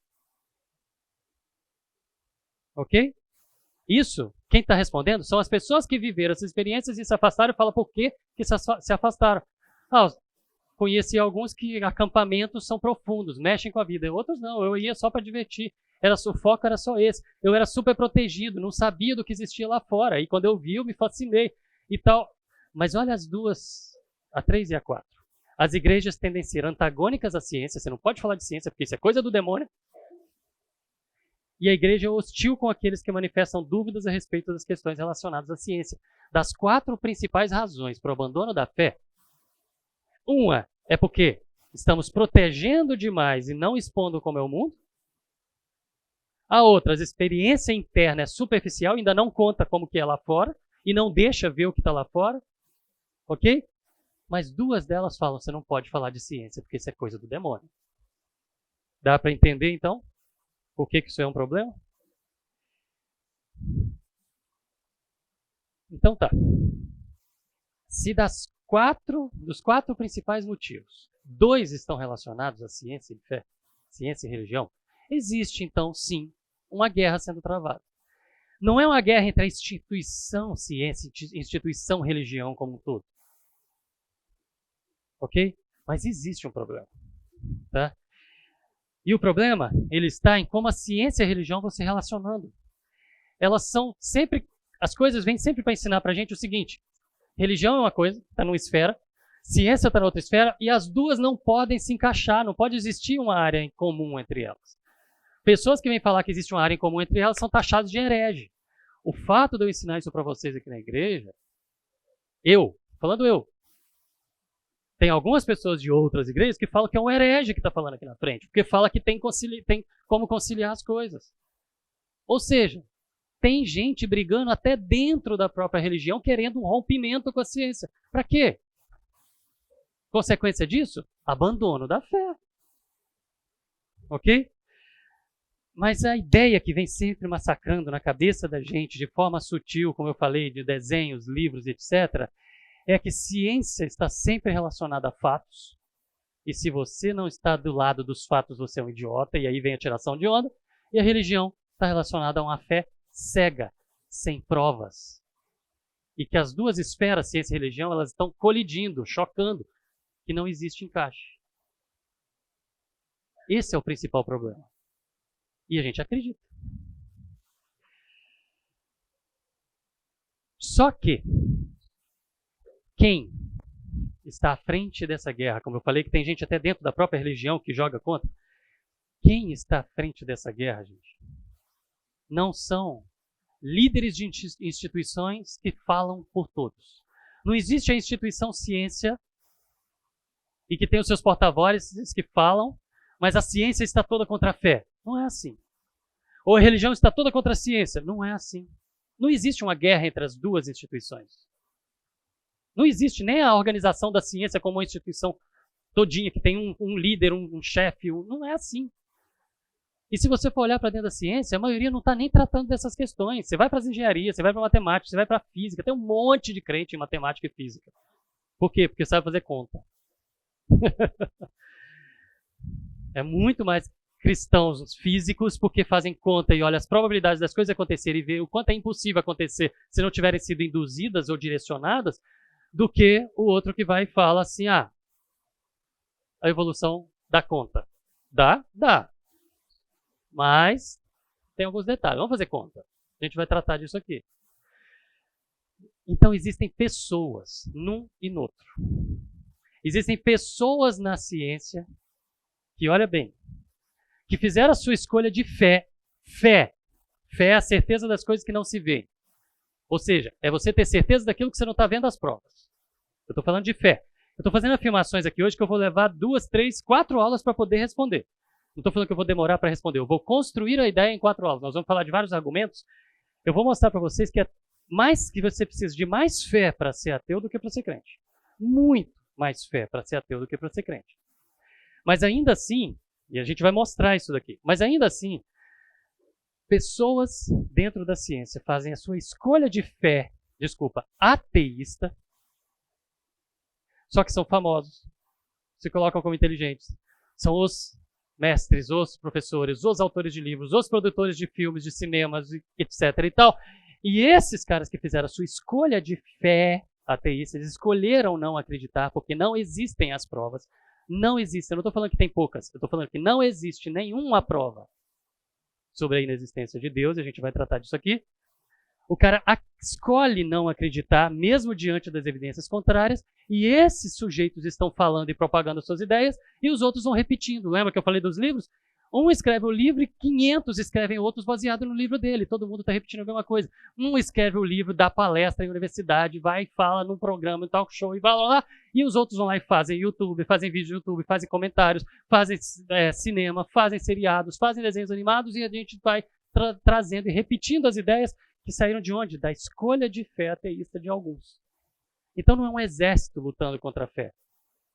Ok? Isso, quem está respondendo, são as pessoas que viveram essas experiências e se afastaram e falam por que se afastaram. Conheci alguns que acampamentos são profundos, mexem com a vida. Outros não, eu ia só para divertir. O foco era só esse. Eu era super protegido, não sabia do que existia lá fora. E quando eu vi, eu me fascinei e tal. Mas olha as duas, a 3 e a 4. As igrejas tendem a ser antagônicas à ciência. Você não pode falar de ciência porque isso é coisa do demônio. E a igreja é hostil com aqueles que manifestam dúvidas a respeito das questões relacionadas à ciência. Das 4 principais razões para o abandono da fé, uma é porque estamos protegendo demais e não expondo como é o mundo. A outra, a experiência interna é superficial, ainda não conta como que é lá fora e não deixa ver o que está lá fora. Ok? Mas 2 delas falam, você não pode falar de ciência porque isso é coisa do demônio. Dá para entender então por que isso é um problema? Então tá. Se dos 4 principais motivos, 2 estão relacionados à ciência e fé, ciência e religião, existe então sim uma guerra sendo travada. Não é uma guerra entre a instituição ciência e instituição religião como um todo. Ok? Mas existe um problema. Tá? E o problema, ele está em como a ciência e a religião vão se relacionando. Elas são sempre, as coisas vêm sempre para ensinar para a gente o seguinte: religião é uma coisa, está numa esfera, ciência está na outra esfera, e as duas não podem se encaixar, não pode existir uma área em comum entre elas. Pessoas que vêm falar que existe uma área em comum entre elas são taxadas de herege. O fato de eu ensinar isso para vocês aqui na igreja, falando eu, tem algumas pessoas de outras igrejas que falam que é um herege que está falando aqui na frente, porque fala que tem como conciliar as coisas. Ou seja, tem gente brigando até dentro da própria religião, querendo um rompimento com a ciência. Para quê? Consequência disso? Abandono da fé. Ok? Mas a ideia que vem sempre massacrando na cabeça da gente, de forma sutil, como eu falei, de desenhos, livros, etc., é que ciência está sempre relacionada a fatos. E se você não está do lado dos fatos, você é um idiota, e aí vem a tiração de onda. E a religião está relacionada a uma fé cega, sem provas. E que as duas esferas, ciência e religião, elas estão colidindo, chocando, que não existe encaixe. Esse é o principal problema. E a gente acredita. Só que quem está à frente dessa guerra, como eu falei que tem gente até dentro da própria religião que joga contra, quem está à frente dessa guerra, gente, não são líderes de instituições que falam por todos. Não existe a instituição ciência e que tem os seus porta-vozes que falam, mas a ciência está toda contra a fé. Não é assim. Ou a religião está toda contra a ciência. Não é assim. Não existe uma guerra entre as duas instituições. Não existe nem a organização da ciência como uma instituição todinha, que tem um líder, um chefe. Não é assim. E se você for olhar para dentro da ciência, a maioria não está nem tratando dessas questões. Você vai para as engenharias, você vai para a matemática, você vai para a física. Tem um monte de crente em matemática e física. Por quê? Porque sabe fazer conta. É muito mais cristãos físicos porque fazem conta e olham as probabilidades das coisas acontecerem e vê o quanto é impossível acontecer se não tiverem sido induzidas ou direcionadas, do que o outro que vai e fala assim, a evolução dá conta. Dá? Dá. Mas tem alguns detalhes. Vamos fazer conta. A gente vai tratar disso aqui. Então existem pessoas num e no outro. Existem pessoas na ciência que, olha bem, que fizeram a sua escolha de fé. Fé. Fé é a certeza das coisas que não se vê. Ou seja, é você ter certeza daquilo que você não está vendo as provas. Eu estou falando de fé. Eu estou fazendo afirmações aqui hoje que eu vou levar 2, 3, 4 aulas para poder responder. Não estou falando que eu vou demorar para responder. Eu vou construir a ideia em 4 aulas. Nós vamos falar de vários argumentos. Eu vou mostrar para vocês que é mais que você precisa de mais fé para ser ateu do que para ser crente. Muito mais fé para ser ateu do que para ser crente. Mas ainda assim, e a gente vai mostrar isso daqui, mas ainda assim, pessoas dentro da ciência fazem a sua escolha de fé, ateísta, só que são famosos, se colocam como inteligentes, são os mestres, os professores, os autores de livros, os produtores de filmes, de cinemas, etc. e tal. E esses caras que fizeram a sua escolha de fé ateísta, eles escolheram não acreditar porque não existem as provas. Não existe. Eu não estou falando que tem poucas. Eu estou falando que não existe nenhuma prova sobre a inexistência de Deus. E a gente vai tratar disso aqui. O cara escolhe não acreditar, mesmo diante das evidências contrárias. E esses sujeitos estão falando e propagando suas ideias. E os outros vão repetindo. Lembra que eu falei dos livros? Um escreve o livro e 500 escrevem outros baseado no livro dele. Todo mundo está repetindo a mesma coisa. Um escreve o livro, dá palestra em universidade, vai e fala num programa, em talk show, e vai lá. E os outros vão lá e fazem YouTube, fazem vídeo no YouTube, fazem comentários, fazem cinema, fazem seriados, fazem desenhos animados, e a gente vai trazendo e repetindo as ideias que saíram de onde? Da escolha de fé ateísta de alguns. Então não é um exército lutando contra a fé.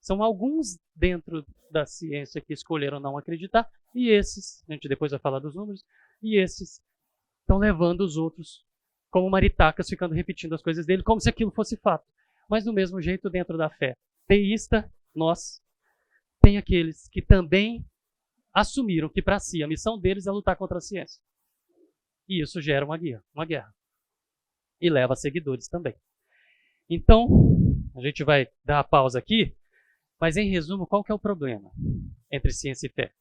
São alguns dentro da ciência que escolheram não acreditar, e esses, a gente depois vai falar dos números, e esses estão levando os outros como maritacas, ficando repetindo as coisas dele, como se aquilo fosse fato. Mas do mesmo jeito, dentro da fé teísta, nós, tem aqueles que também assumiram que para si a missão deles é lutar contra a ciência. E isso gera uma guerra. E leva seguidores também. Então, a gente vai dar a pausa aqui, mas em resumo, qual que é o problema entre ciência e fé?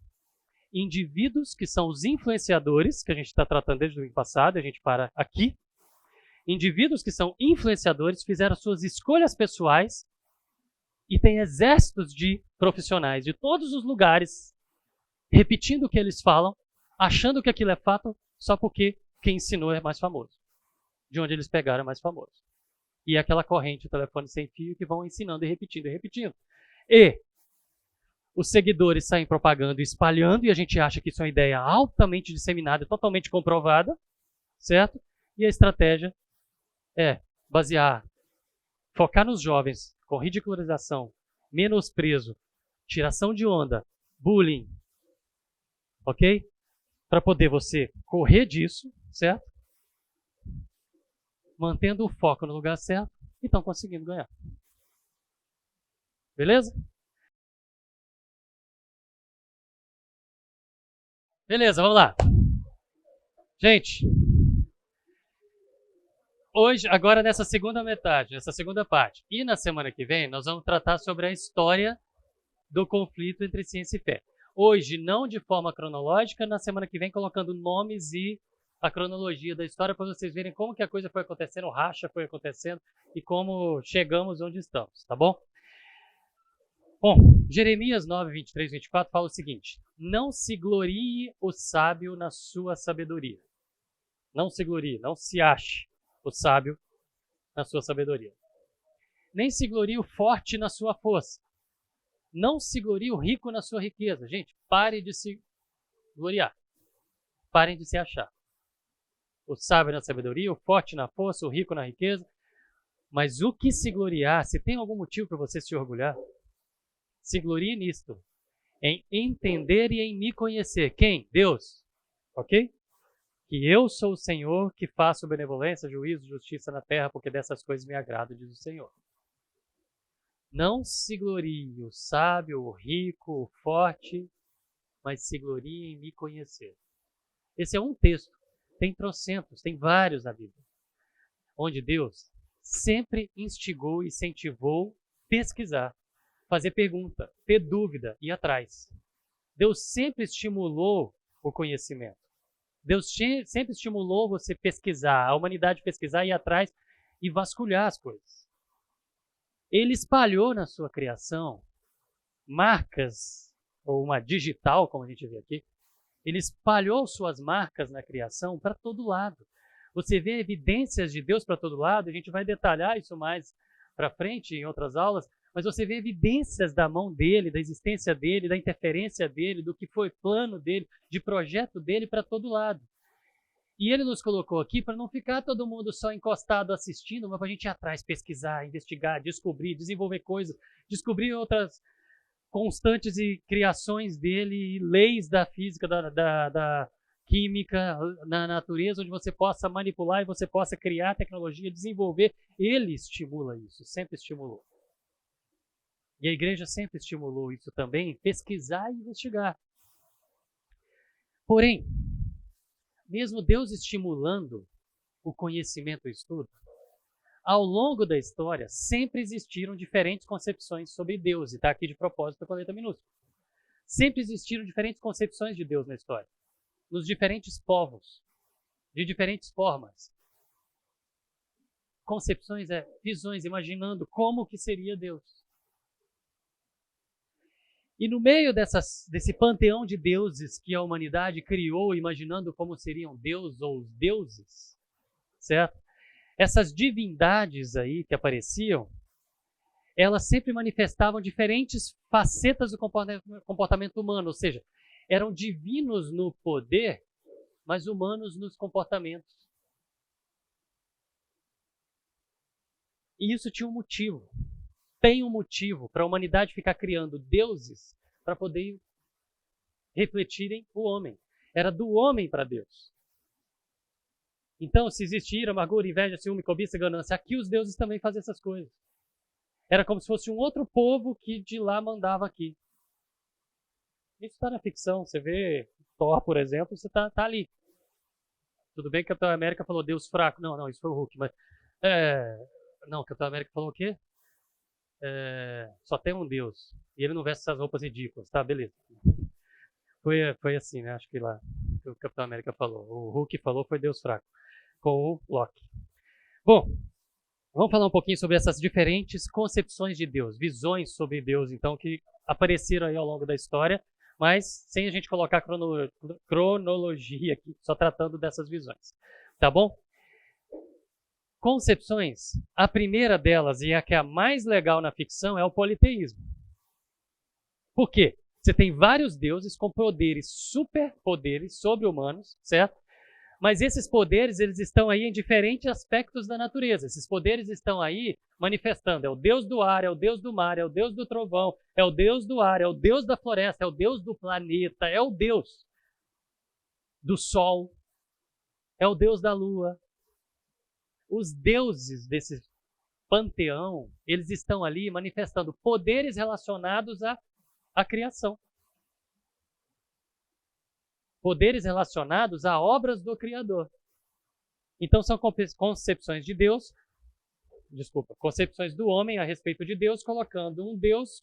Indivíduos que são os influenciadores, que a gente está tratando desde o ano passado, a gente para aqui. Indivíduos que são influenciadores, fizeram suas escolhas pessoais e tem exércitos de profissionais de todos os lugares repetindo o que eles falam, achando que aquilo é fato só porque quem ensinou é mais famoso. De onde eles pegaram é mais famoso. E é aquela corrente de telefone sem fio que vão ensinando e repetindo e repetindo. E os seguidores saem propagando e espalhando, e a gente acha que isso é uma ideia altamente disseminada, totalmente comprovada, certo? E a estratégia é basear, focar nos jovens com ridicularização, menosprezo, tiração de onda, bullying, ok? Para poder você correr disso, certo? Mantendo o foco no lugar certo e estão conseguindo ganhar. Beleza? Beleza, vamos lá. Gente, hoje, agora nessa segunda metade, nessa segunda parte, e na semana que vem, nós vamos tratar sobre a história do conflito entre ciência e fé. Hoje, não de forma cronológica, na semana que vem colocando nomes e a cronologia da história para vocês verem como que a coisa foi acontecendo, o racha foi acontecendo e como chegamos onde estamos, tá bom? Bom, Jeremias 9, 23, 24 fala o seguinte: não se glorie o sábio na sua sabedoria. Não se glorie, não se ache o sábio na sua sabedoria. Nem se glorie o forte na sua força. Não se glorie o rico na sua riqueza. Gente, pare de se gloriar. Parem de se achar. O sábio na sabedoria, o forte na força, o rico na riqueza. Mas o que se gloriar, se tem algum motivo para você se orgulhar, se glorie nisto, em entender e em me conhecer. Quem? Deus. Ok? Que eu sou o Senhor que faço benevolência, juízo, justiça na terra, porque dessas coisas me agrado, diz o Senhor. Não se glorie o sábio, o rico, o forte, mas se glorie em me conhecer. Esse é um texto. Tem trocentos, tem vários na Bíblia, onde Deus sempre instigou e incentivou pesquisar, fazer pergunta, ter dúvida e ir atrás. Deus sempre estimulou o conhecimento. Deus sempre estimulou você pesquisar, a humanidade pesquisar, ir atrás e vasculhar as coisas. Ele espalhou na sua criação marcas, ou uma digital, como a gente vê aqui. Ele espalhou suas marcas na criação para todo lado. Você vê evidências de Deus para todo lado, a gente vai detalhar isso mais para frente em outras aulas, mas você vê evidências da mão dele, da existência dele, da interferência dele, do que foi plano dele, de projeto dele para todo lado. E ele nos colocou aqui para não ficar todo mundo só encostado assistindo, mas para a gente ir atrás, pesquisar, investigar, descobrir, desenvolver coisas, descobrir outras constantes e criações dele, leis da física, da química, na natureza, onde você possa manipular e você possa criar tecnologia, desenvolver. Ele estimula isso, sempre estimulou. E a igreja sempre estimulou isso também, pesquisar e investigar. Porém, mesmo Deus estimulando o conhecimento e o estudo, ao longo da história sempre existiram diferentes concepções sobre Deus, e está aqui de propósito com a letra minúscula. Sempre existiram diferentes concepções de Deus na história, nos diferentes povos, de diferentes formas. Concepções, visões, imaginando como que seria Deus. E no meio desse panteão de deuses que a humanidade criou, imaginando como seriam Deus ou os deuses, certo? Essas divindades aí que apareciam, elas sempre manifestavam diferentes facetas do comportamento humano, ou seja, eram divinos no poder, mas humanos nos comportamentos. E isso tinha um motivo. Tem um motivo para a humanidade ficar criando deuses para poder refletirem o homem. Era do homem para Deus. Então, se existia ira, amargura, inveja, ciúme, cobiça, ganância, aqui os deuses também faziam essas coisas. Era como se fosse um outro povo que de lá mandava aqui. Isso está na ficção. Você vê Thor, por exemplo, você está ali. Tudo bem que o Capitão América falou Deus fraco. Não, isso foi o Hulk. Mas, não, o Capitão América falou o quê? Só tem um Deus. E ele não veste essas roupas ridículas. Tá, beleza. Foi assim, né? Acho que lá o Capitão América falou. O Hulk falou foi Deus fraco. Com o Loki. Bom, vamos falar um pouquinho sobre essas diferentes concepções de Deus, visões sobre Deus, então, que apareceram aí ao longo da história, mas sem a gente colocar cronologia aqui, só tratando dessas visões. Tá bom? Concepções, a primeira delas, e a que é a mais legal na ficção, é o politeísmo. Por quê? Você tem vários deuses com poderes, superpoderes sobre-humanos, certo? Mas esses poderes, eles estão aí em diferentes aspectos da natureza. Esses poderes estão aí manifestando. É o Deus do ar, é o Deus do mar, é o Deus do trovão, é o Deus do ar, é o Deus da floresta, é o Deus do planeta, é o Deus do sol, é o Deus da lua. Os deuses desse panteão, eles estão ali manifestando poderes relacionados à criação. Poderes relacionados a obras do Criador. Então são concepções de Deus, concepções do homem a respeito de Deus, colocando um Deus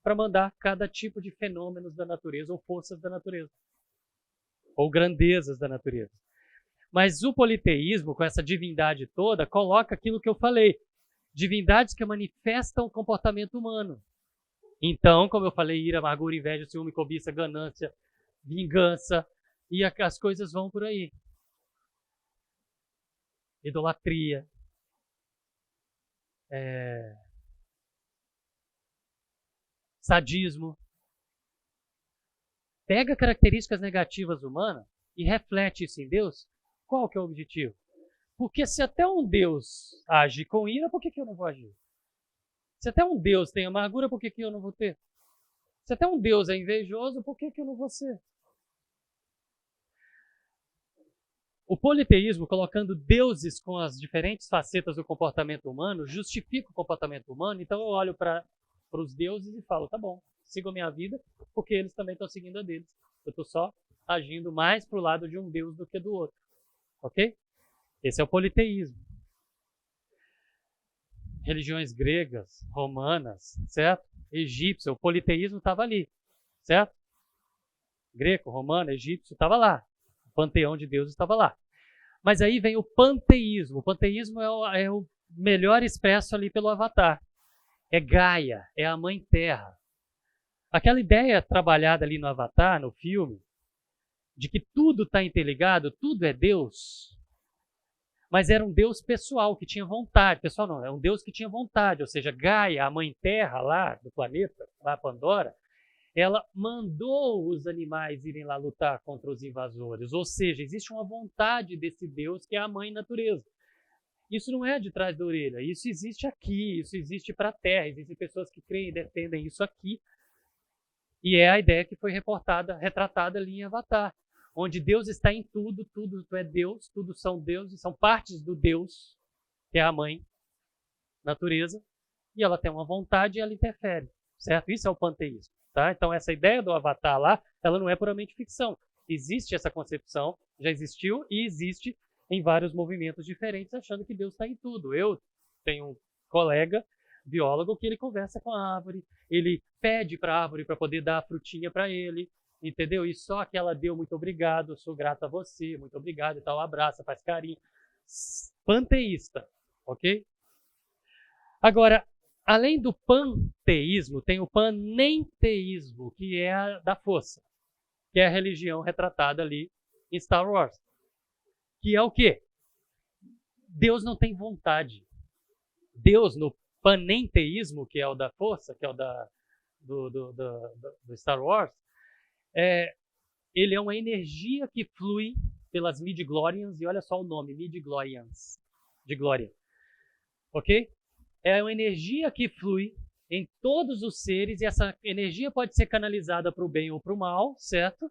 para mandar cada tipo de fenômenos da natureza ou forças da natureza, ou grandezas da natureza. Mas o politeísmo, com essa divindade toda, coloca aquilo que eu falei, divindades que manifestam o comportamento humano. Então, como eu falei, ira, amargura, inveja, ciúme, cobiça, ganância, vingança, e as coisas vão por aí. Idolatria, sadismo. Pega características negativas humanas e reflete isso em Deus. Qual que é o objetivo? Porque se até um Deus age com ira, por que eu não vou agir? Se até um Deus tem amargura, por que eu não vou ter? Se até um Deus é invejoso, por que eu não vou ser? O politeísmo, colocando deuses com as diferentes facetas do comportamento humano, justifica o comportamento humano. Então eu olho para os deuses e falo, tá bom, sigo a minha vida, porque eles também estão seguindo a deles. Eu estou só agindo mais para o lado de um Deus do que do outro. Ok? Esse é o politeísmo. Religiões gregas, romanas, certo? Egípcia, o politeísmo estava ali, certo? Greco, romano, egípcio, estava lá. O panteão de deuses estava lá. Mas aí vem o panteísmo. O panteísmo é o melhor expresso ali pelo Avatar. É Gaia, é a Mãe Terra. Aquela ideia trabalhada ali no Avatar, no filme, de que tudo está interligado, tudo é Deus, mas era um Deus pessoal, que tinha vontade. Pessoal não, é um Deus que tinha vontade, ou seja, Gaia, a Mãe Terra lá do planeta, lá Pandora, ela mandou os animais irem lá lutar contra os invasores. Ou seja, existe uma vontade desse Deus que é a Mãe Natureza. Isso não é de trás da orelha, isso existe aqui, isso existe para a Terra, existem pessoas que creem e defendem isso aqui. E é a ideia que foi retratada ali em Avatar, onde Deus está em tudo, tudo é Deus, tudo são deuses, são partes do Deus, que é a Mãe Natureza, e ela tem uma vontade e ela interfere, certo? Isso é o panteísmo, tá? Então essa ideia do Avatar lá, ela não é puramente ficção. Existe essa concepção, já existiu e existe em vários movimentos diferentes, achando que Deus está em tudo. Eu tenho um colega biólogo que ele conversa com a árvore, ele pede para a árvore para poder dar a frutinha para ele, entendeu? E só que ela deu muito obrigado, sou grato a você, muito obrigado e tal, abraça, faz carinho. Panteísta, ok? Agora, além do panteísmo, tem o panenteísmo, que é a da força, que é a religião retratada ali em Star Wars. Que é o quê? Deus não tem vontade. Deus, no panenteísmo, que é o da força, que é o do Star Wars, ele é uma energia que flui pelas midi-glorians, e olha só o nome, midi-glorians, de glória. Ok? É uma energia que flui em todos os seres, e essa energia pode ser canalizada para o bem ou para o mal, certo?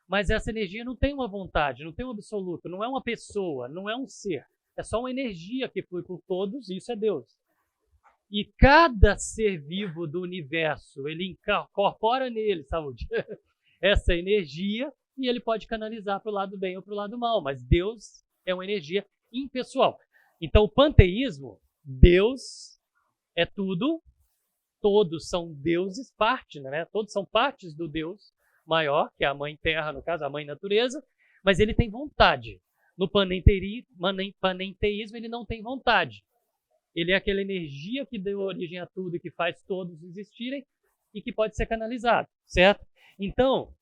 Mas essa energia não tem uma vontade, não tem um absoluto, não é uma pessoa, não é um ser. É só uma energia que flui por todos, e isso é Deus. E cada ser vivo do universo, ele incorpora nele, saúde, essa energia, e ele pode canalizar para o lado bem ou para o lado mal. Mas Deus é uma energia impessoal. Então, o panteísmo, Deus é tudo, todos são deuses, parte, né? Todos são partes do Deus maior, que é a Mãe Terra, no caso, a Mãe Natureza, mas ele tem vontade. No panenteísmo, ele não tem vontade. Ele é aquela energia que deu origem a tudo e que faz todos existirem e que pode ser canalizado, certo? Então,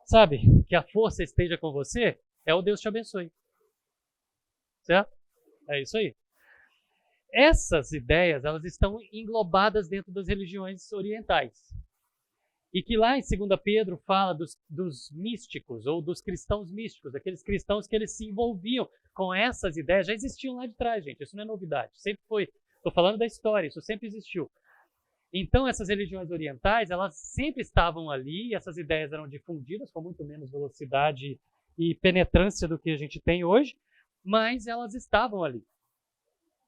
sabe, que a força esteja com você, é o Deus te abençoe. Certo? É isso aí. Essas ideias, elas estão englobadas dentro das religiões orientais. E que lá em 2 Pedro fala dos místicos, ou dos cristãos místicos, aqueles cristãos que eles se envolviam com essas ideias, já existiam lá de trás, gente, isso não é novidade, sempre foi, estou falando da história, isso sempre existiu. Então, essas religiões orientais, elas sempre estavam ali, e essas ideias eram difundidas com muito menos velocidade e penetrância do que a gente tem hoje, mas elas estavam ali.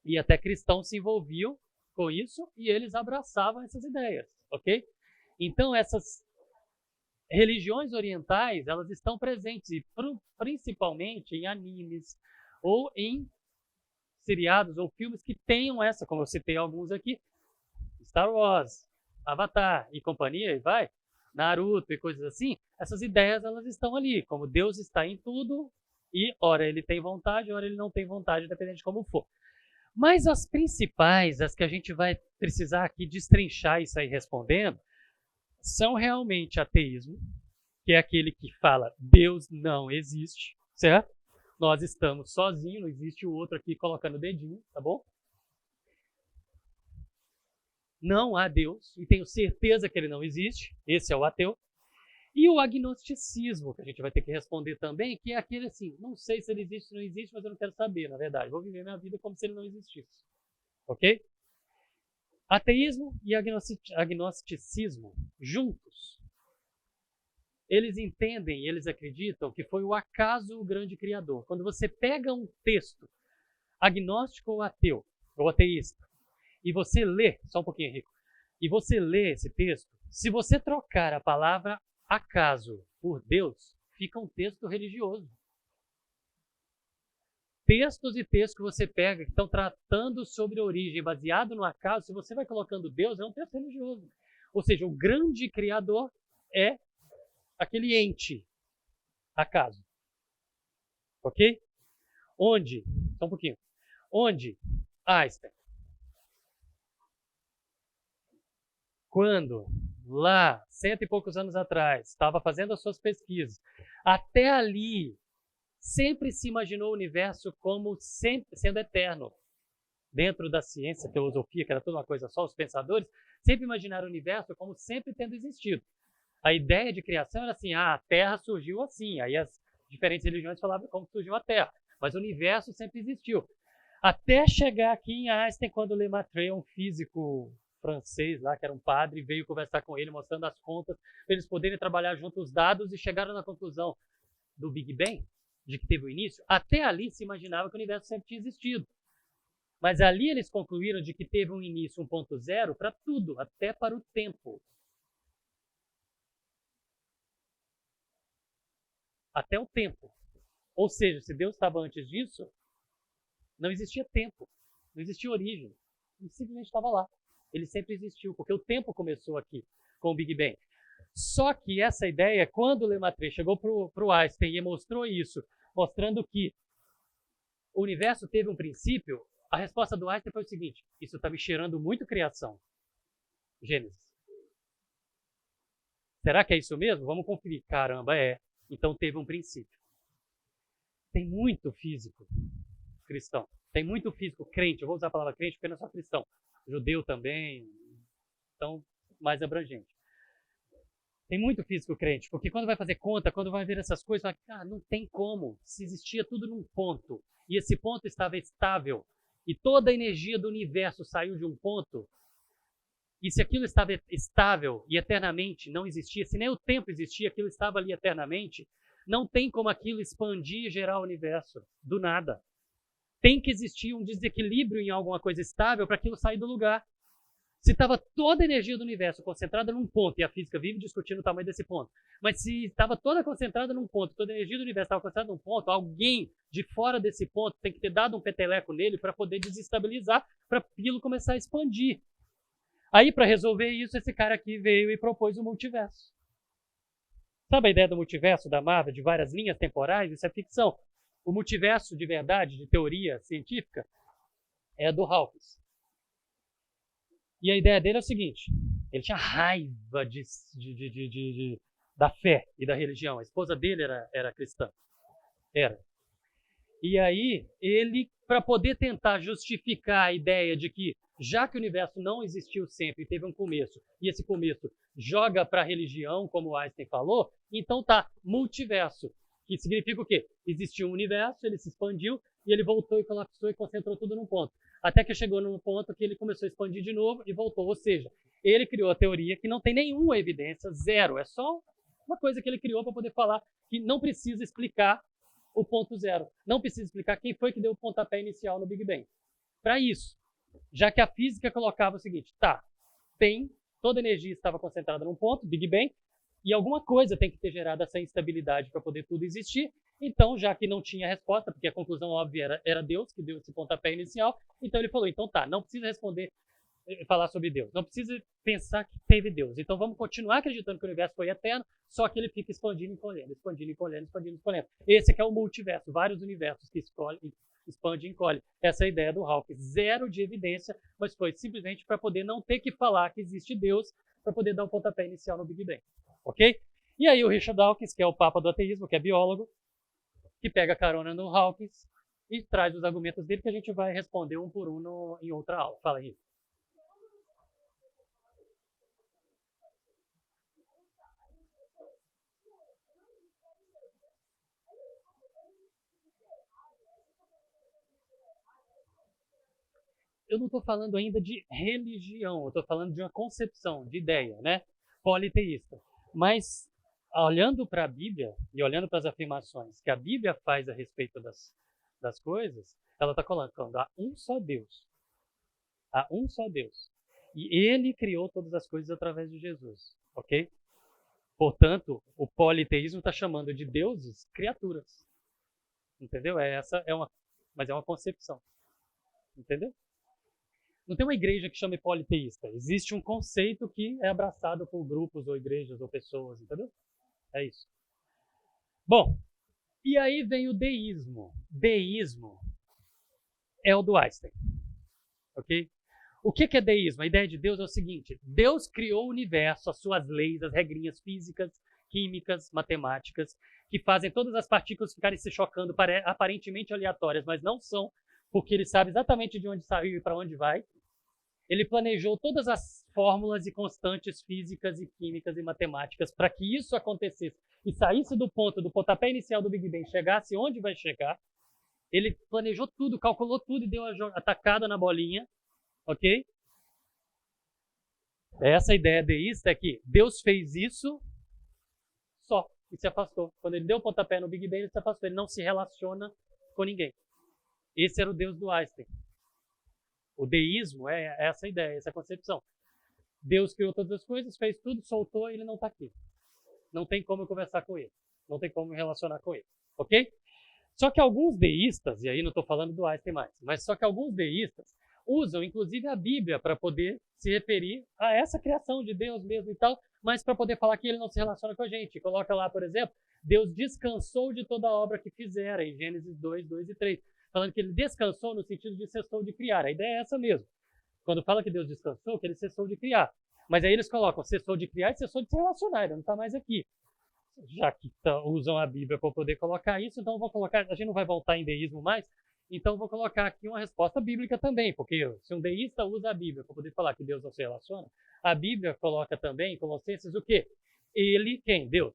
E até cristãos se envolviam com isso, e eles abraçavam essas ideias, ok? Então, essas religiões orientais, elas estão presentes, e principalmente em animes, ou em seriados ou filmes que tenham essa, como eu citei alguns aqui, Star Wars, Avatar e companhia, e vai, Naruto e coisas assim, essas ideias elas estão ali, como Deus está em tudo, e ora ele tem vontade, ora ele não tem vontade, dependendo de como for. Mas as principais, as que a gente vai precisar aqui destrinchar e sair respondendo, são realmente ateísmo, que é aquele que fala Deus não existe, certo? Nós estamos sozinhos, não existe o outro aqui colocando o dedinho, tá bom? Não há Deus, e tenho certeza que ele não existe, esse é o ateu. E o agnosticismo, que a gente vai ter que responder também, que é aquele assim, não sei se ele existe ou não existe, mas eu não quero saber, na verdade. Vou viver minha vida como se ele não existisse. Ok? Ateísmo e agnosticismo juntos. Eles entendem, eles acreditam que foi o acaso o grande criador. Quando você pega um texto, agnóstico ou ateu, ou ateísta, e você lê, só um pouquinho, Henrico, e você lê esse texto, se você trocar a palavra acaso por Deus, fica um texto religioso. Textos e textos que você pega que estão tratando sobre origem baseado no acaso, se você vai colocando Deus, é um texto religioso. Ou seja, o grande criador é aquele ente, acaso. Ok? Onde, só um pouquinho, onde Einstein, quando lá, 100 e poucos anos atrás, estava fazendo as suas pesquisas, até ali, sempre se imaginou o universo como sempre sendo eterno. Dentro da ciência, filosofia, que era toda uma coisa só, os pensadores, sempre imaginaram o universo como sempre tendo existido. A ideia de criação era assim, a Terra surgiu assim, aí as diferentes religiões falavam como surgiu a Terra, mas o universo sempre existiu. Até chegar aqui em Einstein, quando Lemaitre, um físico francês lá, que era um padre, veio conversar com ele, mostrando as contas, para eles poderem trabalhar junto os dados e chegaram na conclusão do Big Bang, de que teve o início. Até ali se imaginava que o universo sempre tinha existido. Mas ali eles concluíram de que teve um início 1.0 para tudo, até para o tempo. Até o tempo. Ou seja, se Deus estava antes disso, não existia tempo, não existia origem. Ele simplesmente estava lá. Ele sempre existiu, porque o tempo começou aqui, com o Big Bang. Só que essa ideia, quando o Lemaitre chegou para o Einstein e mostrou isso, mostrando que o universo teve um princípio, a resposta do Einstein foi o seguinte: isso está me cheirando muito criação. Gênesis. Será que é isso mesmo? Vamos conferir. Caramba, é. Então teve um princípio. Tem muito físico cristão. Tem muito físico crente. Eu vou usar a palavra crente porque não é só cristão. Judeu também. Então, mais abrangente. Tem muito físico crente, porque quando vai fazer conta, quando vai ver essas coisas, vai, não tem como. Se existia tudo num ponto, e esse ponto estava estável, e toda a energia do universo saiu de um ponto, e se aquilo estava estável e eternamente não existia, se nem o tempo existia, aquilo estava ali eternamente, não tem como aquilo expandir e gerar o universo do nada. Tem que existir um desequilíbrio em alguma coisa estável para aquilo sair do lugar. Se estava toda a energia do universo concentrada num ponto, e a física vive discutindo o tamanho desse ponto, mas se estava toda concentrada num ponto, toda a energia do universo estava concentrada num ponto, alguém de fora desse ponto tem que ter dado um peteleco nele para poder desestabilizar, para aquilo começar a expandir. Aí, para resolver isso, esse cara aqui veio e propôs o multiverso. Sabe a ideia do multiverso da Marvel, de várias linhas temporais? Isso é ficção. O multiverso de verdade, de teoria científica, é do Hawkins. E a ideia dele é o seguinte: ele tinha raiva da fé e da religião. A esposa dele era cristã. Era. E aí, ele, para poder tentar justificar a ideia de que, já que o universo não existiu sempre e teve um começo, e esse começo joga para a religião, como Einstein falou, então tá, multiverso. Que significa o quê? Existiu um universo, ele se expandiu, e ele voltou e colapsou e concentrou tudo num ponto. Até que chegou num ponto que ele começou a expandir de novo e voltou. Ou seja, ele criou a teoria que não tem nenhuma evidência, zero. É só uma coisa que ele criou para poder falar que não precisa explicar o ponto zero. Não precisa explicar quem foi que deu o pontapé inicial no Big Bang. Para isso, já que a física colocava o seguinte, tá, toda a energia estava concentrada num ponto, Big Bang, e alguma coisa tem que ter gerado essa instabilidade para poder tudo existir. Então, já que não tinha resposta, porque a conclusão óbvia era Deus que deu esse pontapé inicial, então ele falou, então tá, não precisa responder falar sobre Deus. Não precisa pensar que teve Deus. Então vamos continuar acreditando que o universo foi eterno, só que ele fica expandindo e encolhendo, expandindo e encolhendo, expandindo e encolhendo. Esse aqui é o multiverso, vários universos que expande e encolhe. Essa é a ideia do Hawking. Zero de evidência, mas foi simplesmente para poder não ter que falar que existe Deus, para poder dar o pontapé inicial no Big Bang. Ok? E aí o Richard Dawkins, que é o papa do ateísmo, que é biólogo, que pega carona no Hawkins e traz os argumentos dele que a gente vai responder um por um em outra aula. Fala aí. Eu não estou falando ainda de religião, eu estou falando de uma concepção, de ideia, né? Politeísta. Mas, olhando para a Bíblia e olhando para as afirmações que a Bíblia faz a respeito das coisas, ela está colocando a um só Deus. A um só Deus. E ele criou todas as coisas através de Jesus, ok? Portanto, o politeísmo está chamando de deuses criaturas. Entendeu? Mas é uma concepção. Entendeu? Não tem uma igreja que chame politeísta. Existe um conceito que é abraçado por grupos ou igrejas ou pessoas, entendeu? É isso. Bom, e aí vem o deísmo. Deísmo é o do Einstein. Ok? O que é deísmo? A ideia de Deus é o seguinte: Deus criou o universo, as suas leis, as regrinhas físicas, químicas, matemáticas, que fazem todas as partículas ficarem se chocando, aparentemente aleatórias, mas não são, porque ele sabe exatamente de onde saiu e para onde vai. Ele planejou todas as fórmulas e constantes físicas e químicas e matemáticas para que isso acontecesse e saísse do pontapé inicial do Big Bang, chegasse onde vai chegar. Ele planejou tudo, calculou tudo e deu a tacada na bolinha, ok? Essa ideia deísta é que Deus fez isso só e se afastou. Quando ele deu o pontapé no Big Bang, ele se afastou. Ele não se relaciona com ninguém. Esse era o Deus do Einstein. O deísmo é essa ideia, essa concepção. Deus criou todas as coisas, fez tudo, soltou e ele não está aqui. Não tem como eu conversar com ele. Não tem como me relacionar com ele. Ok? Só que alguns deístas, e aí não estou falando do Einstein mais, mas só que alguns deístas usam inclusive a Bíblia para poder se referir a essa criação de Deus mesmo e tal, mas para poder falar que ele não se relaciona com a gente. Coloca lá, por exemplo, Deus descansou de toda a obra que fizera, em Gênesis 2, 2 e 3. Falando que ele descansou no sentido de cessou de criar. A ideia é essa mesmo. Quando fala que Deus descansou, que ele cessou de criar. Mas aí eles colocam cessou de criar e cessou de se relacionar, ele não está mais aqui. Já que usam a Bíblia para poder colocar isso, então eu vou colocar, a gente não vai voltar em deísmo mais, então eu vou colocar aqui uma resposta bíblica também, porque se um deísta usa a Bíblia para poder falar que Deus não se relaciona, a Bíblia coloca também em Colossenses o quê? Ele, quem? Deus.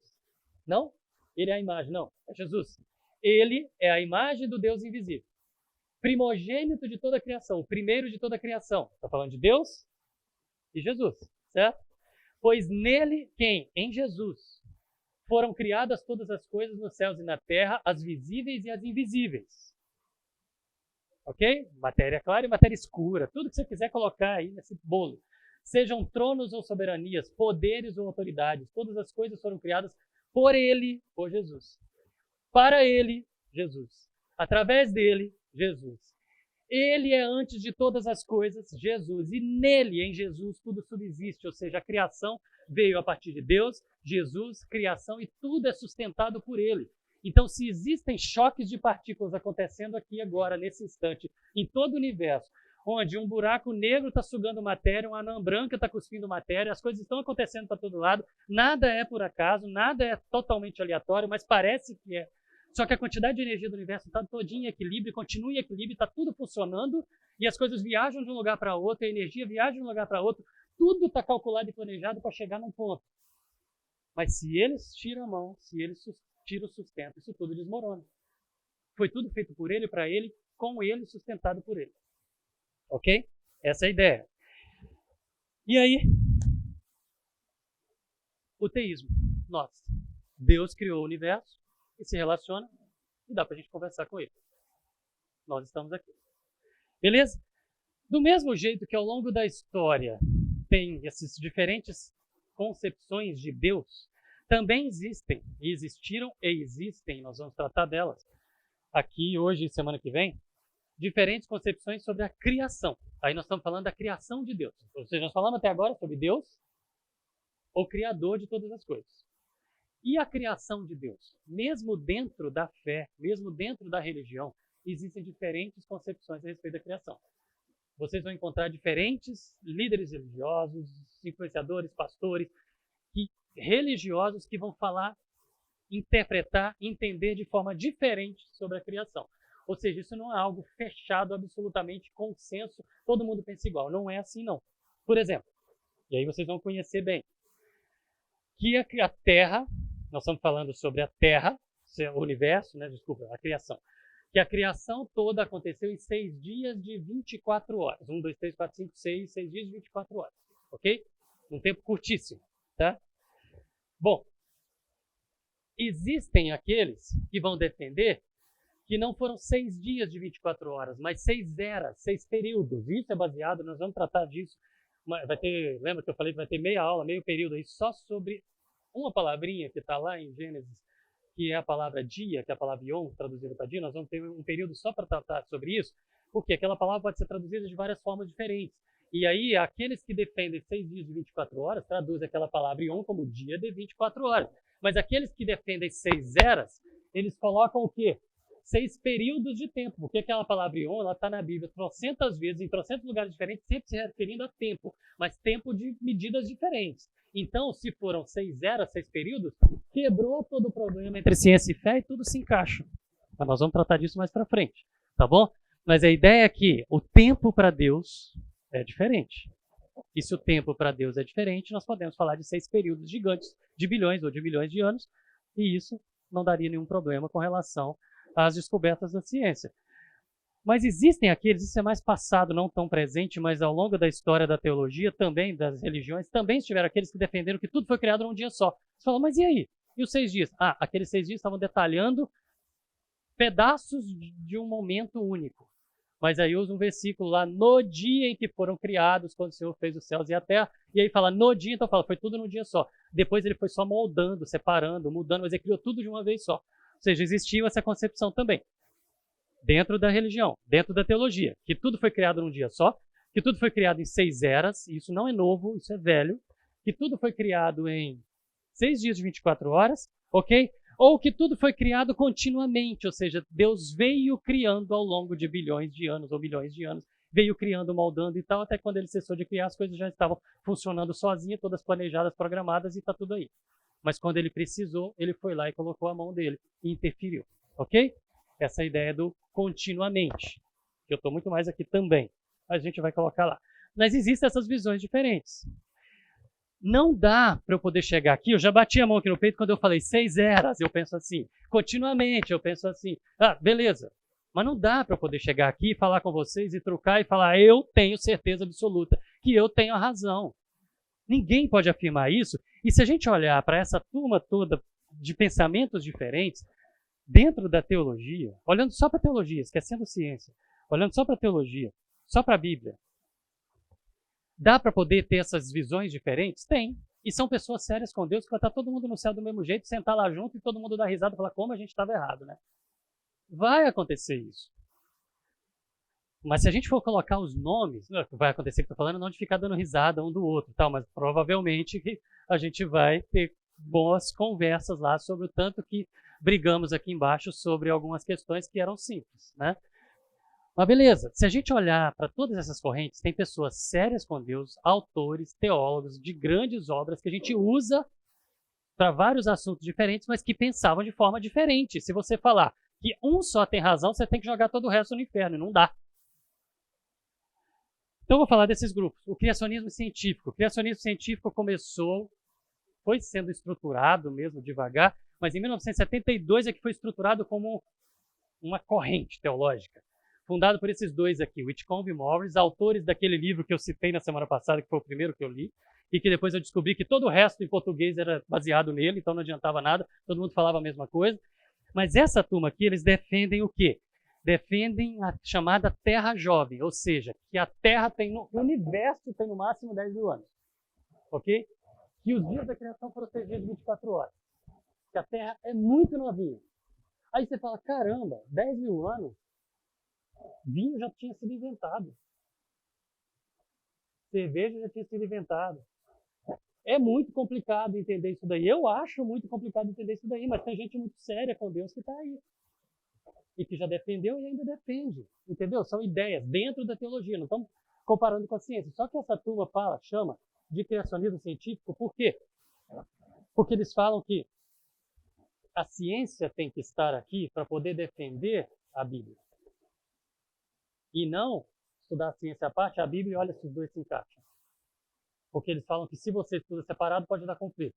Não? Ele é a imagem, não. É Jesus. Ele é a imagem do Deus invisível. Primogênito de toda a criação, o primeiro de toda a criação. Está falando de Deus e Jesus, certo? Pois nele, quem? Em Jesus, foram criadas todas as coisas nos céus e na terra, as visíveis e as invisíveis. Ok? Matéria clara e matéria escura. Tudo que você quiser colocar aí nesse bolo. Sejam tronos ou soberanias, poderes ou autoridades, todas as coisas foram criadas por ele, por Jesus. Para ele, Jesus. Através dele, Jesus. Ele é antes de todas as coisas, Jesus. E nele, em Jesus, tudo subsiste. Ou seja, a criação veio a partir de Deus, Jesus, criação, e tudo é sustentado por ele. Então, se existem choques de partículas acontecendo aqui agora, nesse instante, em todo o universo, onde um buraco negro está sugando matéria, uma anã branca está cuspindo matéria, as coisas estão acontecendo para todo lado, nada é por acaso, nada é totalmente aleatório, mas parece que é. Só que a quantidade de energia do universo está todinha em equilíbrio, continua em equilíbrio, está tudo funcionando, e as coisas viajam de um lugar para outro, a energia viaja de um lugar para outro, tudo está calculado e planejado para chegar num ponto. Mas se eles tiram a mão, se eles tiram o sustento, isso tudo desmorona. Foi tudo feito por ele, para ele, com ele, sustentado por ele. Ok? Essa é a ideia. E aí, o teísmo. Nossa, Deus criou o universo e se relaciona e dá para a gente conversar com ele. Nós estamos aqui. Beleza? Do mesmo jeito que ao longo da história tem essas diferentes concepções de Deus, também existem, e existiram e existem, nós vamos tratar delas aqui hoje e semana que vem, diferentes concepções sobre a criação. Aí nós estamos falando da criação de Deus. Ou seja, nós falamos até agora sobre Deus, o Criador de todas as coisas. E a criação de Deus? Mesmo dentro da fé, mesmo dentro da religião, existem diferentes concepções a respeito da criação. Vocês vão encontrar diferentes líderes religiosos, influenciadores, pastores, religiosos que vão falar, interpretar, entender de forma diferente sobre a criação. Ou seja, isso não é algo fechado, absolutamente consenso, todo mundo pensa igual. Não é assim, não. Por exemplo, e aí vocês vão conhecer bem, que a Terra, nós estamos falando sobre a Terra, o universo, né? Desculpa, a criação. Que a criação toda aconteceu em 6 dias de 24 horas. 1, 2, 3, 4, 5, 6 dias de 24 horas. Ok? Um tempo curtíssimo, tá? Bom, existem aqueles que vão defender que não foram 6 dias de 24 horas, mas 6 eras, 6 períodos. Isso é baseado, nós vamos tratar disso. Vai ter, lembra que eu falei que vai ter meia aula, meio período aí, só sobre uma palavrinha que está lá em Gênesis, que é a palavra dia, que é a palavra yom, traduzida para dia. Nós vamos ter um período só para tratar sobre isso, porque aquela palavra pode ser traduzida de várias formas diferentes. E aí, aqueles que defendem 6 dias de 24 horas, traduzem aquela palavra yom como dia de 24 horas. Mas aqueles que defendem 6 eras, eles colocam o quê? 6 períodos de tempo, porque aquela palavra yom, ela está na Bíblia trocentas vezes, em trocentos lugares diferentes, sempre se referindo a tempo, mas tempo de medidas diferentes. Então, se foram 6 eras, 6 períodos, quebrou todo o problema entre ciência e fé e tudo se encaixa. Mas nós vamos tratar disso mais para frente, tá bom? Mas a ideia é que o tempo para Deus é diferente. E se o tempo para Deus é diferente, nós podemos falar de 6 períodos gigantes, de bilhões ou de milhões de anos, e isso não daria nenhum problema com relação às descobertas da ciência. Mas existem aqueles, isso é mais passado, não tão presente, mas ao longo da história da teologia, também das religiões, também estiveram aqueles que defenderam que tudo foi criado num dia só. Você fala, mas e aí? E os 6 dias? Ah, aqueles 6 dias estavam detalhando pedaços de um momento único. Mas aí usa um versículo lá, no dia em que foram criados, quando o Senhor fez os céus e a terra, e aí fala, no dia, então fala, foi tudo num dia só. Depois ele foi só moldando, separando, mudando, mas ele criou tudo de uma vez só. Ou seja, existiu essa concepção também. Dentro da religião, dentro da teologia, que tudo foi criado num dia só, que tudo foi criado em 6 eras, isso não é novo, isso é velho, que tudo foi criado em 6 dias de 24 horas, ok? Ou que tudo foi criado continuamente, ou seja, Deus veio criando ao longo de bilhões de anos ou milhões de anos, veio criando, moldando e tal, até quando ele cessou de criar, as coisas já estavam funcionando sozinhas, todas planejadas, programadas e está tudo aí. Mas quando ele precisou, ele foi lá e colocou a mão dele e interferiu, ok? Essa ideia do continuamente, que eu estou muito mais aqui também, a gente vai colocar lá. Mas existem essas visões diferentes. Não dá para eu poder chegar aqui, eu já bati a mão aqui no peito quando eu falei 6 eras, eu penso assim, continuamente eu penso assim, ah, beleza. Mas não dá para eu poder chegar aqui e falar com vocês e trocar e falar, eu tenho certeza absoluta que eu tenho a razão. Ninguém pode afirmar isso, e se a gente olhar para essa turma toda de pensamentos diferentes, dentro da teologia, olhando só para a teologia, esquecendo ciência, olhando só para a teologia, só para a Bíblia, dá para poder ter essas visões diferentes? Tem. E são pessoas sérias com Deus que vai estar todo mundo no céu do mesmo jeito, sentar lá junto e todo mundo dar risada e falar como a gente estava errado, né? Vai acontecer isso. Mas se a gente for colocar os nomes, vai acontecer que eu estou falando, não de ficar dando risada um do outro, tal, mas provavelmente a gente vai ter boas conversas lá sobre o tanto que brigamos aqui embaixo sobre algumas questões que eram simples, né? Mas beleza, se a gente olhar para todas essas correntes, tem pessoas sérias com Deus, autores, teólogos de grandes obras que a gente usa para vários assuntos diferentes, mas que pensavam de forma diferente. Se você falar que um só tem razão, você tem que jogar todo o resto no inferno, não dá. Então eu vou falar desses grupos. O criacionismo científico. O criacionismo científico foi sendo estruturado mesmo devagar, mas em 1972 é que foi estruturado como uma corrente teológica, fundado por esses dois aqui, Whitcomb e Morris, autores daquele livro que eu citei na semana passada, que foi o primeiro que eu li, e que depois eu descobri que todo o resto em português era baseado nele, então não adiantava nada, todo mundo falava a mesma coisa. Mas essa turma aqui, eles defendem o quê? Defendem a chamada Terra Jovem, ou seja, que a Terra tem, o universo tem no máximo 10 mil anos, ok? Que os dias da criação foram 6 dias de 24 horas. Que a Terra é muito novinha. Aí você fala, caramba, 10 mil anos? Vinho já tinha sido inventado. Cerveja já tinha sido inventada. É muito complicado entender isso daí. Eu acho muito complicado entender isso daí, mas tem gente muito séria com Deus que está aí. E que já defendeu e ainda defende. Entendeu? São ideias dentro da teologia, não estamos comparando com a ciência. Só que essa turma chama de criacionismo científico, por quê? Porque eles falam que a ciência tem que estar aqui para poder defender a Bíblia. E não estudar a ciência à parte, a Bíblia, e olha se os dois se encaixam. Porque eles falam que se você estuda separado, pode dar conflito.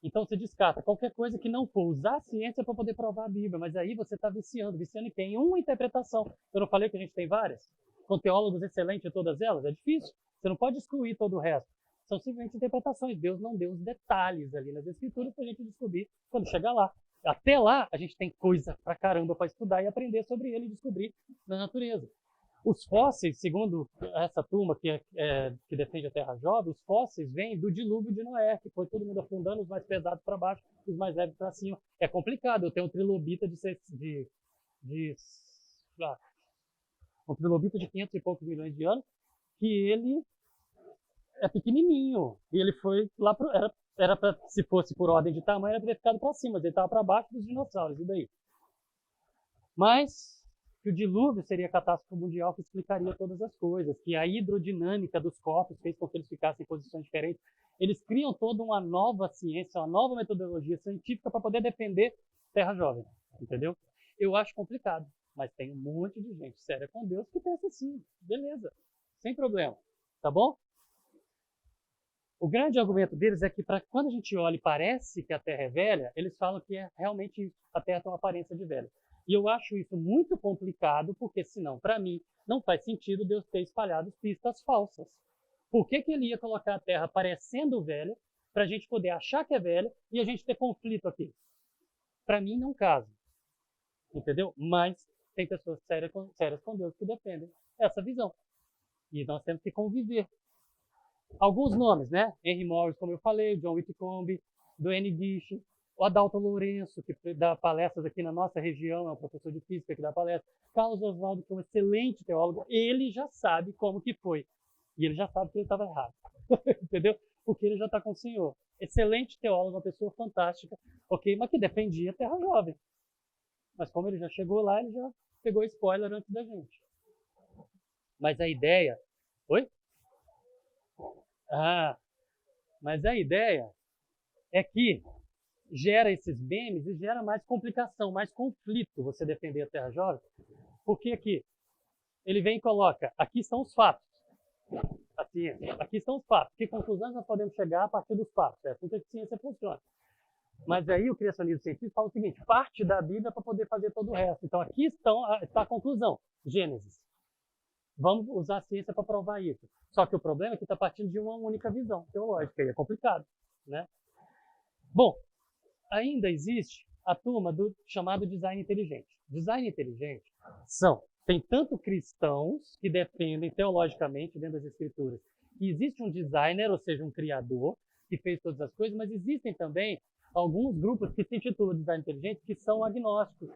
Então você descarta qualquer coisa que não for usar a ciência para poder provar a Bíblia. Mas aí você está viciando em quem? Uma interpretação. Eu não falei que a gente tem várias? Com teólogos excelentes em todas elas? É difícil. Você não pode excluir todo o resto. São simplesmente interpretações. Deus não deu os detalhes ali nas escrituras para a gente descobrir quando chegar lá. Até lá, a gente tem coisa pra caramba para estudar e aprender sobre ele e descobrir na natureza. Os fósseis, segundo essa turma que defende a Terra jovem, os fósseis vêm do dilúvio de Noé, que foi todo mundo afundando, os mais pesados para baixo, os mais leves para cima. É complicado. Eu tenho um trilobita um trilobita de 500 e poucos milhões de anos, que ele é pequenininho. E ele foi lá era para, se fosse por ordem de tamanho, era para ter ficado para cima, mas ele estava para baixo dos dinossauros. E daí? Mas que o dilúvio seria a catástrofe mundial que explicaria todas as coisas, que a hidrodinâmica dos corpos fez com que eles ficassem em posições diferentes. Eles criam toda uma nova ciência, uma nova metodologia científica para poder defender Terra Jovem, entendeu? Eu acho complicado, mas tem um monte de gente séria com Deus que pensa assim, beleza, sem problema, tá bom? O grande argumento deles é que quando a gente olha e parece que a Terra é velha, eles falam que realmente a Terra tem uma aparência de velha. E eu acho isso muito complicado, porque senão, para mim, não faz sentido Deus ter espalhado pistas falsas. Por que ele ia colocar a Terra parecendo velha, para a gente poder achar que é velha e a gente ter conflito aqui? Para mim, não casa. Entendeu? Mas tem pessoas sérias com Deus que defendem essa visão. E nós temos que conviver. Alguns nomes, né? Henry Morris, como eu falei, John Whitcomb, Duane Gish, o Adalto Lourenço, que dá palestras aqui na nossa região, é um professor de física que dá palestras. Carlos Oswaldo, que é um excelente teólogo, ele já sabe como que foi. E ele já sabe que ele estava errado. Entendeu? Porque ele já está com o Senhor. Excelente teólogo, uma pessoa fantástica, ok? Mas que defendia a Terra Jovem. Mas como ele já chegou lá, ele já pegou spoiler antes da gente. Mas a ideia... Oi? Mas a ideia é que gera esses memes e gera mais complicação, mais conflito você defender a Terra Jovem. Porque aqui, ele vem e coloca, aqui estão os fatos. A ciência, aqui estão os fatos. Que conclusões nós podemos chegar a partir dos fatos? É assim que a ciência funciona. Mas aí o criacionismo científico fala o seguinte, parte da Bíblia para poder fazer todo o resto. Então aqui está a conclusão, Gênesis. Vamos usar a ciência para provar isso. Só que o problema é que está partindo de uma única visão teológica, e é complicado, né? Bom, ainda existe a turma do chamado design inteligente. Design inteligente tem tanto cristãos que defendem teologicamente dentro das escrituras que existe um designer, ou seja, um criador, que fez todas as coisas, mas existem também alguns grupos que se intitulam design inteligente que são agnósticos.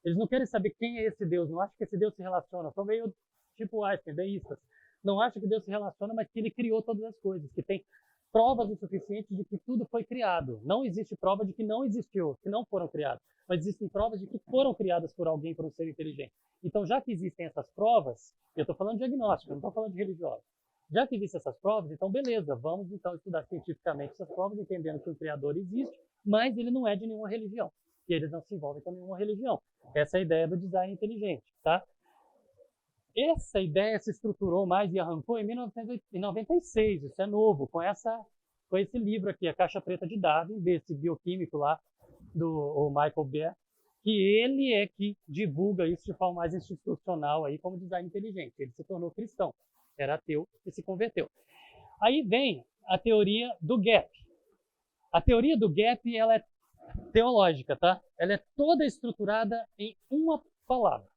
Eles não querem saber quem é esse Deus, não acham que esse Deus se relaciona, são meio tipo Einstein, deístas. Não acham que Deus se relaciona, mas que ele criou todas as coisas, que tem provas o suficiente de que tudo foi criado. Não existe prova de que não existiu, que não foram criados, mas existem provas de que foram criadas por alguém, por um ser inteligente. Então, já que existem essas provas, eu estou falando de agnóstico, não estou falando de religioso. Já que existem essas provas, então beleza, vamos então estudar cientificamente essas provas, entendendo que o Criador existe, mas ele não é de nenhuma religião, e eles não se envolvem com nenhuma religião. Essa é a ideia do design inteligente, tá? Essa ideia se estruturou mais e arrancou em 1996, isso é novo, com esse livro aqui, A Caixa Preta de Darwin, desse bioquímico lá, do Michael Beer, que ele é que divulga isso de forma mais institucional aí como design inteligente. Ele se tornou cristão, era ateu e se converteu. Aí vem a teoria do gap. A teoria do gap, ela é teológica, tá? Ela é toda estruturada em uma palavra.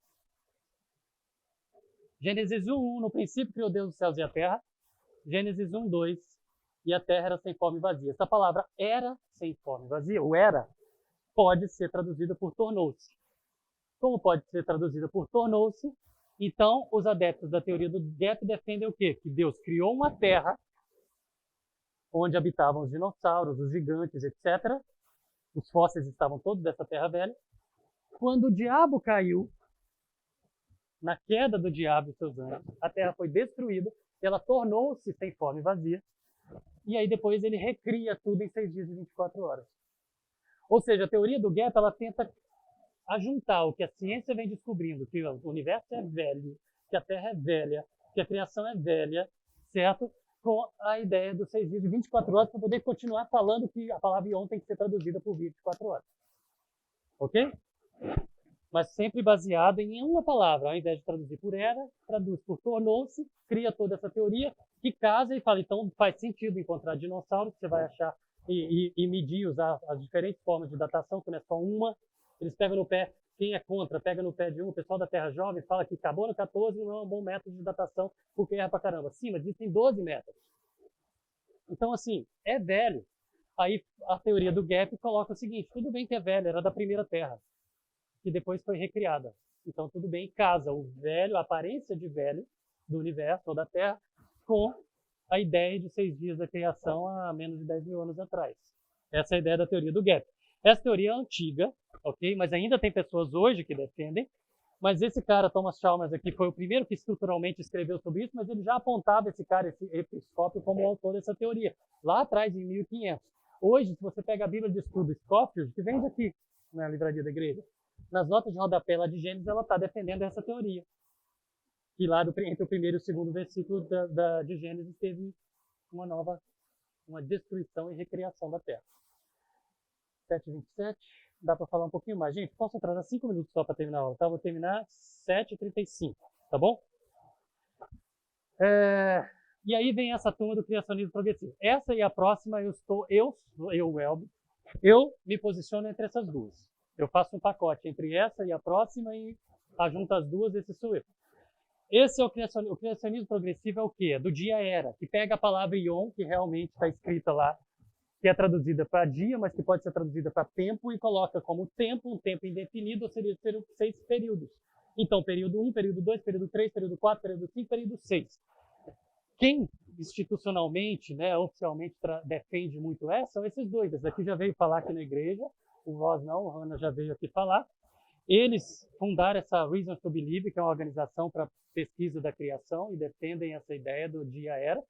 Gênesis 1:1, no princípio criou Deus os céus e a terra. Gênesis 1:2, e a terra era sem forma e vazia. Essa palavra era sem forma e vazia, o era, pode ser traduzida por tornou-se. Como pode ser traduzida por tornou-se? Então, os adeptos da teoria do gap defendem o quê? Que Deus criou uma terra onde habitavam os dinossauros, os gigantes, etc. Os fósseis estavam todos dessa terra velha. Quando o diabo caiu, na queda do diabo e seus anjos, a terra foi destruída, ela tornou-se sem forma e vazia, e aí depois ele recria tudo em 6 dias e 24 horas. Ou seja, a teoria do gap, ela tenta ajuntar o que a ciência vem descobrindo, que o universo é velho, que a Terra é velha, que a criação é velha, certo? Com a ideia dos 6 dias e 24 horas, para poder continuar falando que a palavra Yom tem que ser traduzida por 24 horas. Ok? Mas sempre baseado em uma palavra. Ao invés de traduzir por era, traduz por tornou-se, cria toda essa teoria, que casa e fala, então faz sentido encontrar dinossauros, você vai achar e medir, usar as diferentes formas de datação, que não é só uma. Eles pegam no pé, quem é contra, pega no pé de um, o pessoal da Terra Jovem fala que acabou no 14 não é um bom método de datação, porque erra pra caramba. Sim, mas existem 12 métodos. Então, assim, é velho. Aí a teoria do gap coloca o seguinte, tudo bem que é velho, era da primeira Terra, que depois foi recriada. Então, tudo bem, casa o velho, a aparência de velho do universo ou da Terra, com a ideia de 6 dias da criação há menos de 10 mil anos atrás. Essa é a ideia da teoria do gap. Essa teoria é antiga, ok? Mas ainda tem pessoas hoje que defendem. Mas esse cara, Thomas Chalmers, aqui, foi o primeiro que estruturalmente escreveu sobre isso, mas ele já apontava esse cara, esse Episcópio, como o autor dessa teoria, lá atrás, em 1500. Hoje, se você pega a Bíblia de Estudo Scofield, que vende aqui na livraria da igreja, nas notas de rodapé lá de Gênesis, ela está defendendo essa teoria. Que lá entre o primeiro e o segundo versículo de Gênesis teve uma destruição e recriação da Terra. 7h27, dá para falar um pouquinho mais. Gente, posso atrasar 5 minutos só para terminar a aula, tá? Vou terminar 7h35, tá bom? E aí vem essa turma do criacionismo progressivo. Essa e a próxima, eu me posiciono entre essas duas. Eu faço um pacote entre essa e a próxima e ajunto as duas, esse sou eu. Esse é o criacionismo progressivo, é o quê? Do dia era, que pega a palavra Yom, que realmente está escrita lá, que é traduzida para dia, mas que pode ser traduzida para tempo, e coloca como tempo, um tempo indefinido, ou seria 6 períodos. Então, período 1, período 2, período 3, período 4, período 5, período 6. Quem institucionalmente, né, oficialmente defende muito são esses dois. Esse daqui já veio falar aqui na igreja, o Ross não, o Hannah já veio aqui falar. Eles fundaram essa Reasons to Believe, que é uma organização para pesquisa da criação, e defendem essa ideia do dia-era.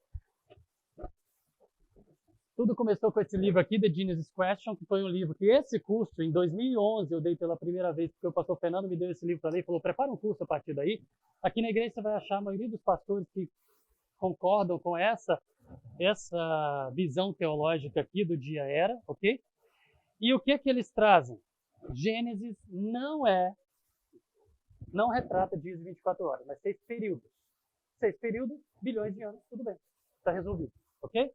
Tudo começou com esse livro aqui, The Genesis Question, que foi um livro que esse curso, em 2011, eu dei pela primeira vez, porque o pastor Fernando me deu esse livro para ler e falou, prepara um curso a partir daí. Aqui na igreja você vai achar a maioria dos pastores que concordam com essa visão teológica aqui do dia-era, ok? E o que eles trazem? Gênesis não retrata dias de 24 horas, mas 6 períodos. 6 períodos, bilhões de anos, tudo bem. Está resolvido, ok?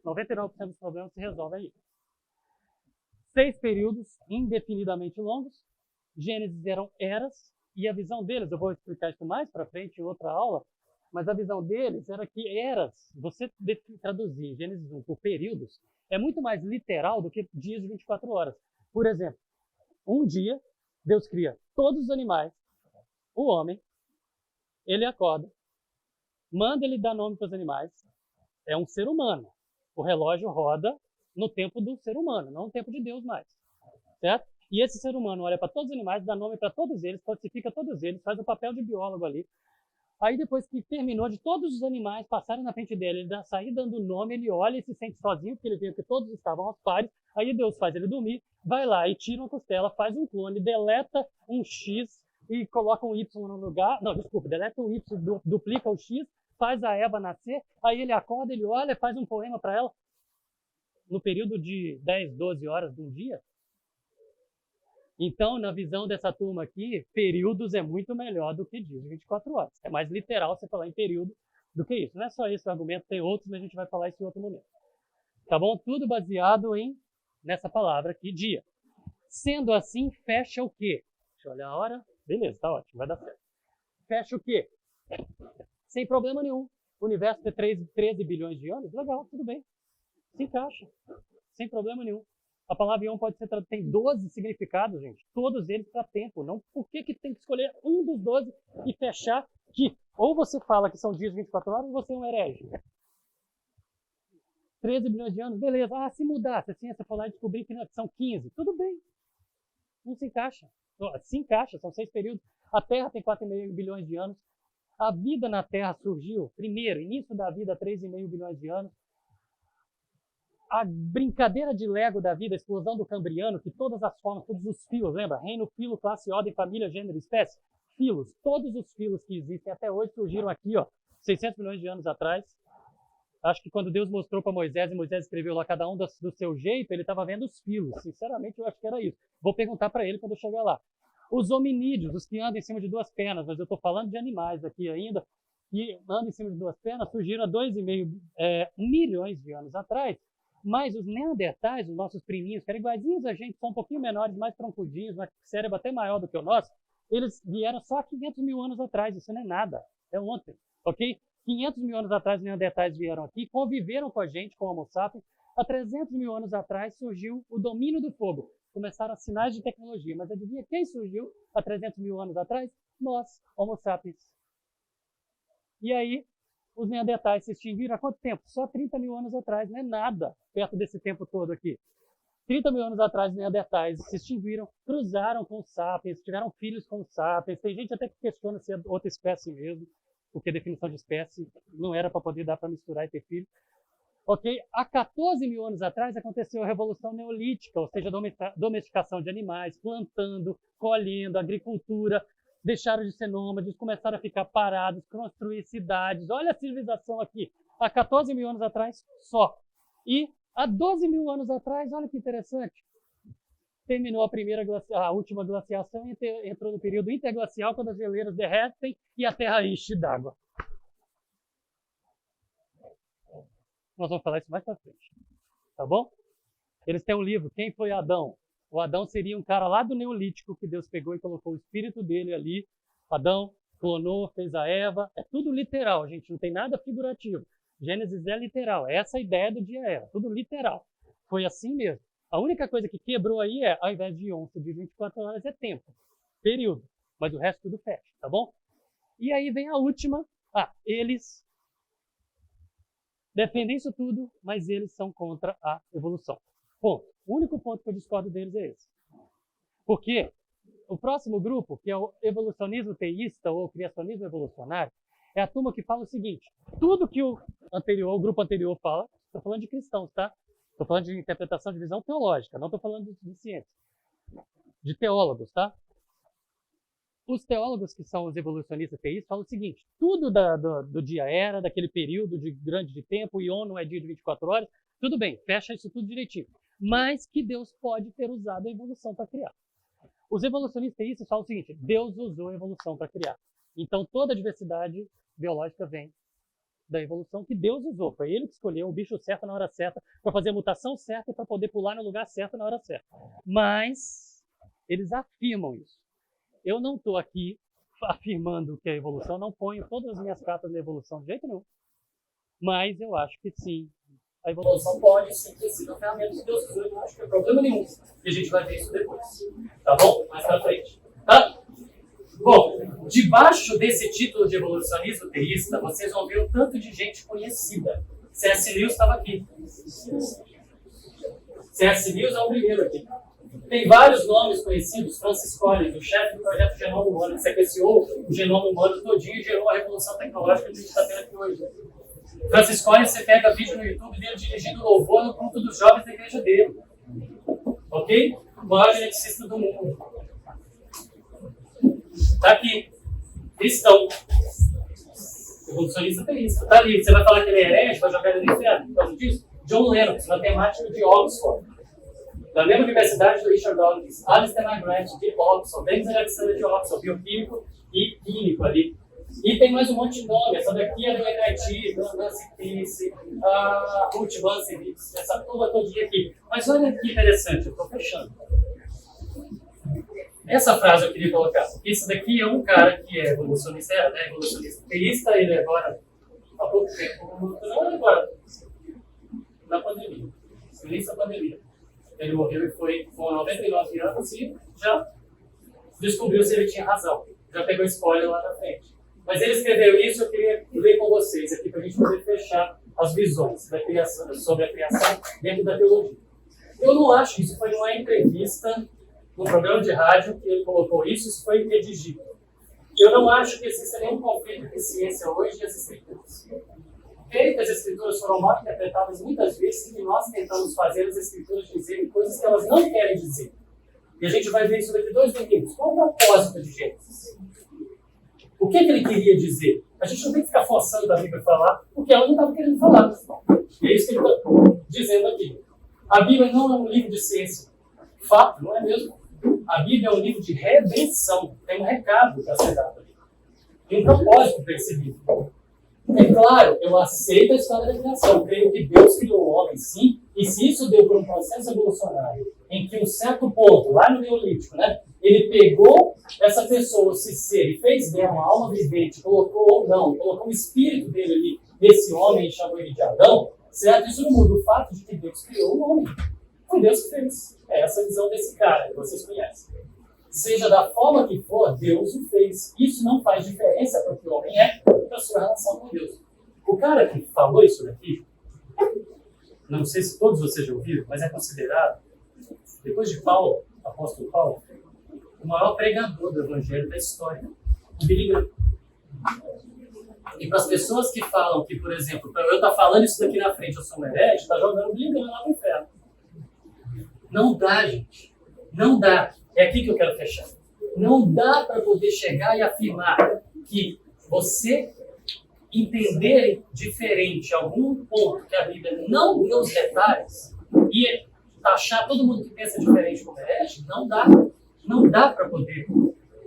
99% dos problemas se resolvem aí. 6 períodos indefinidamente longos. Gênesis eram eras, e a visão deles, eu vou explicar isso mais para frente em outra aula, mas a visão deles era que eras, você traduzir Gênesis 1 por períodos, é muito mais literal do que dias de 24 horas. Por exemplo, um dia, Deus cria todos os animais, o homem, ele acorda, manda ele dar nome para os animais, é um ser humano. O relógio roda no tempo do ser humano, não no tempo de Deus mais. Certo? E esse ser humano olha para todos os animais, dá nome para todos eles, classifica todos eles, faz o papel de biólogo ali. Aí depois que terminou de todos os animais passarem na frente dele, ele sair dando nome, ele olha e se sente sozinho, porque ele viu que todos estavam aos pares. Aí Deus faz ele dormir, vai lá e tira uma costela, faz um clone, deleta um X e coloca um Y no lugar. Não, desculpa, deleta um Y, duplica o X, faz a Eva nascer, aí ele acorda, ele olha, faz um poema para ela. No período de 10, 12 horas de um dia. Então, na visão dessa turma aqui, períodos é muito melhor do que dias de 24 horas. É mais literal você falar em período do que isso. Não é só esse o argumento, tem outros, mas a gente vai falar isso em outro momento. Tá bom? Tudo baseado nessa palavra aqui, dia. Sendo assim, fecha o quê? Deixa eu olhar a hora. Beleza, tá ótimo, vai dar certo. Fecha o quê? Sem problema nenhum. O universo tem 13 bilhões de anos? Legal, tudo bem. Se encaixa. Sem problema nenhum. A palavra ion pode ser tem 12 significados, gente. Todos eles para tempo. Não, por que tem que escolher um dos 12 e fechar que ou você fala que são dias de 24 horas ou você é um herege. 13 bilhões de anos, beleza. Ah, se mudar, se a ciência for lá e descobrir que são 15, tudo bem. Não se encaixa. Se encaixa, são 6 períodos. A Terra tem 4,5 bilhões de anos. A vida na Terra surgiu, primeiro, início da vida, 3,5 bilhões de anos. A brincadeira de Lego da vida, a explosão do Cambriano, que todas as formas, todos os filos, lembra? Reino, filo, classe, ordem, família, gênero, espécie. Filos, todos os filos que existem até hoje surgiram aqui, 600 milhões de anos atrás. Acho que quando Deus mostrou para Moisés, e Moisés escreveu lá cada um do seu jeito, ele estava vendo os filos. Sinceramente, eu acho que era isso. Vou perguntar para ele quando eu chegar lá. Os hominídeos, os que andam em cima de 2 pernas, mas eu estou falando de animais aqui ainda, que andam em cima de 2 pernas, surgiram há 2,5 milhões de anos atrás. Mas os neandertais, os nossos priminhos, que eram iguaizinhos a gente, são um pouquinho menores, mais troncudinhos, mas cérebro até maior do que o nosso, eles vieram só há 500 mil anos atrás. Isso não é nada, é ontem, ok? 500 mil anos atrás, os neandertais vieram aqui, conviveram com a gente, com o Homo sapiens. Há 300 mil anos atrás surgiu o domínio do fogo. Começaram as sinais de tecnologia. Mas adivinha quem surgiu há 300 mil anos atrás? Nós, Homo sapiens. E aí, os neandertais se extinguiram há quanto tempo? Só 30 mil anos atrás, não é nada perto desse tempo todo aqui. 30 mil anos atrás, os neandertais se extinguiram, cruzaram com os sapiens, tiveram filhos com os sapiens. Tem gente até que questiona se é outra espécie mesmo, porque a definição de espécie não era para poder dar para misturar e ter filho. Ok? Há 14 mil anos atrás aconteceu a Revolução Neolítica, ou seja, a domesticação de animais, plantando, colhendo, agricultura, deixaram de ser nômades, começaram a ficar parados, construir cidades. Olha a civilização aqui, há 14 mil anos atrás só. E há 12 mil anos atrás, olha que interessante, terminou a última glaciação e entrou no período interglacial, quando as geleiras derretem e a Terra enche d'água. Nós vamos falar isso mais pra frente, tá bom? Eles têm um livro, Quem foi Adão? O Adão seria um cara lá do Neolítico que Deus pegou e colocou o espírito dele ali. Adão clonou, fez a Eva. É tudo literal, gente, não tem nada figurativo. Gênesis é literal, é essa a ideia do dia-era, tudo literal. Foi assim mesmo. A única coisa que quebrou aí é, ao invés de 11 de 24 horas, é tempo, período. Mas o resto tudo fecha, tá bom? E aí vem a última. Eles defendem isso tudo, mas eles são contra a evolução. Ponto. O único ponto que eu discordo deles é esse. Porque o próximo grupo, que é o evolucionismo teísta ou criacionismo evolucionário, é a turma que fala o seguinte: tudo que o grupo anterior fala, estou falando de cristãos, tá? Estou falando de interpretação de visão teológica, não estou falando de ciência. De teólogos, tá? Os teólogos que são os evolucionistas teístas falam o seguinte: tudo do dia-era, daquele período grande de tempo, ion não é dia de 24 horas, tudo bem, fecha isso tudo direitinho. Mas que Deus pode ter usado a evolução para criar. Os evolucionistas teístas falam o seguinte: Deus usou a evolução para criar. Então toda a diversidade biológica vem da evolução que Deus usou. Foi ele que escolheu o bicho certo na hora certa, para fazer a mutação certa e para poder pular no lugar certo na hora certa. Mas eles afirmam isso. Eu não estou aqui afirmando que a evolução, não ponho todas as minhas cartas na evolução de jeito nenhum. Mas eu acho que sim, a evolução pode sim ter sido uma ferramenta que Deus usou, eu não acho que é problema nenhum. E a gente vai ver isso depois. Tá bom? Mais pra frente. Tá? Bom, debaixo desse título de evolucionismo teísta, vocês vão ver o tanto de gente conhecida. C.S. Lewis estava aqui. C.S. Lewis é o primeiro aqui. Tem vários nomes conhecidos. Francis Collins, o chefe do projeto Genoma Humano, que sequenciou o genoma humano todinho e gerou a revolução tecnológica que a gente está tendo aqui hoje. Francis Collins, você pega vídeo no YouTube dele dirigindo louvor no culto dos jovens da igreja dele. Ok? O maior geneticista do mundo. Está aqui. Cristão. Evolucionista teísta. Está ali. Você vai falar que ele é herege, vai jogar ele no inferno por causa disso? John Lennox, matemático de Oxford. Da mesma universidade do Richard Dawkins. Alistair McGrath, de Oxford. James Alexander de Oxford, bioquímico e químico ali. E tem mais um monte de nome. Essa daqui é do MIT, do Nancy Peace, a Ruth Vansevitz, essa turma todinha aqui. Mas olha que interessante, eu estou fechando. Essa frase eu queria colocar, porque esse daqui é um cara que é evolucionista, evolucionista teísta, ele é agora, há pouco tempo, não é agora, na pandemia, início da pandemia. Ele morreu e foi com 99 anos e já descobriu se ele tinha razão. Já pegou spoiler lá na frente. Mas ele escreveu isso, eu queria ler com vocês aqui para a gente poder fechar as visões da criação, sobre a criação dentro da teologia. Eu não acho que isso foi uma entrevista no programa de rádio que ele colocou isso foi redigido. Eu não acho que exista nenhum conflito entre ciência hoje e as escrituras. Creio que as escrituras foram mal interpretadas muitas vezes e nós tentamos fazer as escrituras dizerem coisas que elas não querem dizer. E a gente vai ver isso daqui 2 domingos. Qual o propósito de Gênesis? O que ele queria dizer? A gente não tem que ficar forçando a Bíblia a falar o que ela não estava querendo falar. E é isso que ele está dizendo aqui. A Bíblia não é um livro de ciência. Fato, não é mesmo? A Bíblia é um livro de redenção. Tem um recado para ser dado ali. Tem um propósito para esse livro. É claro, eu aceito a história da criação. Creio que Deus criou o homem, sim. E se isso deu por um processo evolucionário, em que um certo ponto, lá no Neolítico, né, ele pegou essa pessoa, esse ser, e fez dela uma alma vivente, colocou o espírito dele ali nesse homem e chamou ele de Adão, certo? Isso não muda o fato de que Deus criou o homem. Foi Deus que fez. É essa visão desse cara que vocês conhecem. Seja da forma que for, Deus o fez. Isso não faz diferença para o que o homem é, para a sua relação com Deus. O cara que falou isso daqui, não sei se todos vocês já ouviram, mas é considerado, depois de Paulo, apóstolo Paulo, o maior pregador do evangelho da história, o Billy Graham. E para as pessoas que falam que, por exemplo, para eu estar falando isso daqui na frente, eu sou um herege, está jogando o Billy Graham lá no inferno. Não dá, gente. Não dá. É aqui que eu quero fechar. Não dá para poder chegar e afirmar que você entender diferente algum ponto que a Bíblia não deu os detalhes e taxar todo mundo que pensa diferente como herege, não dá. Não dá para poder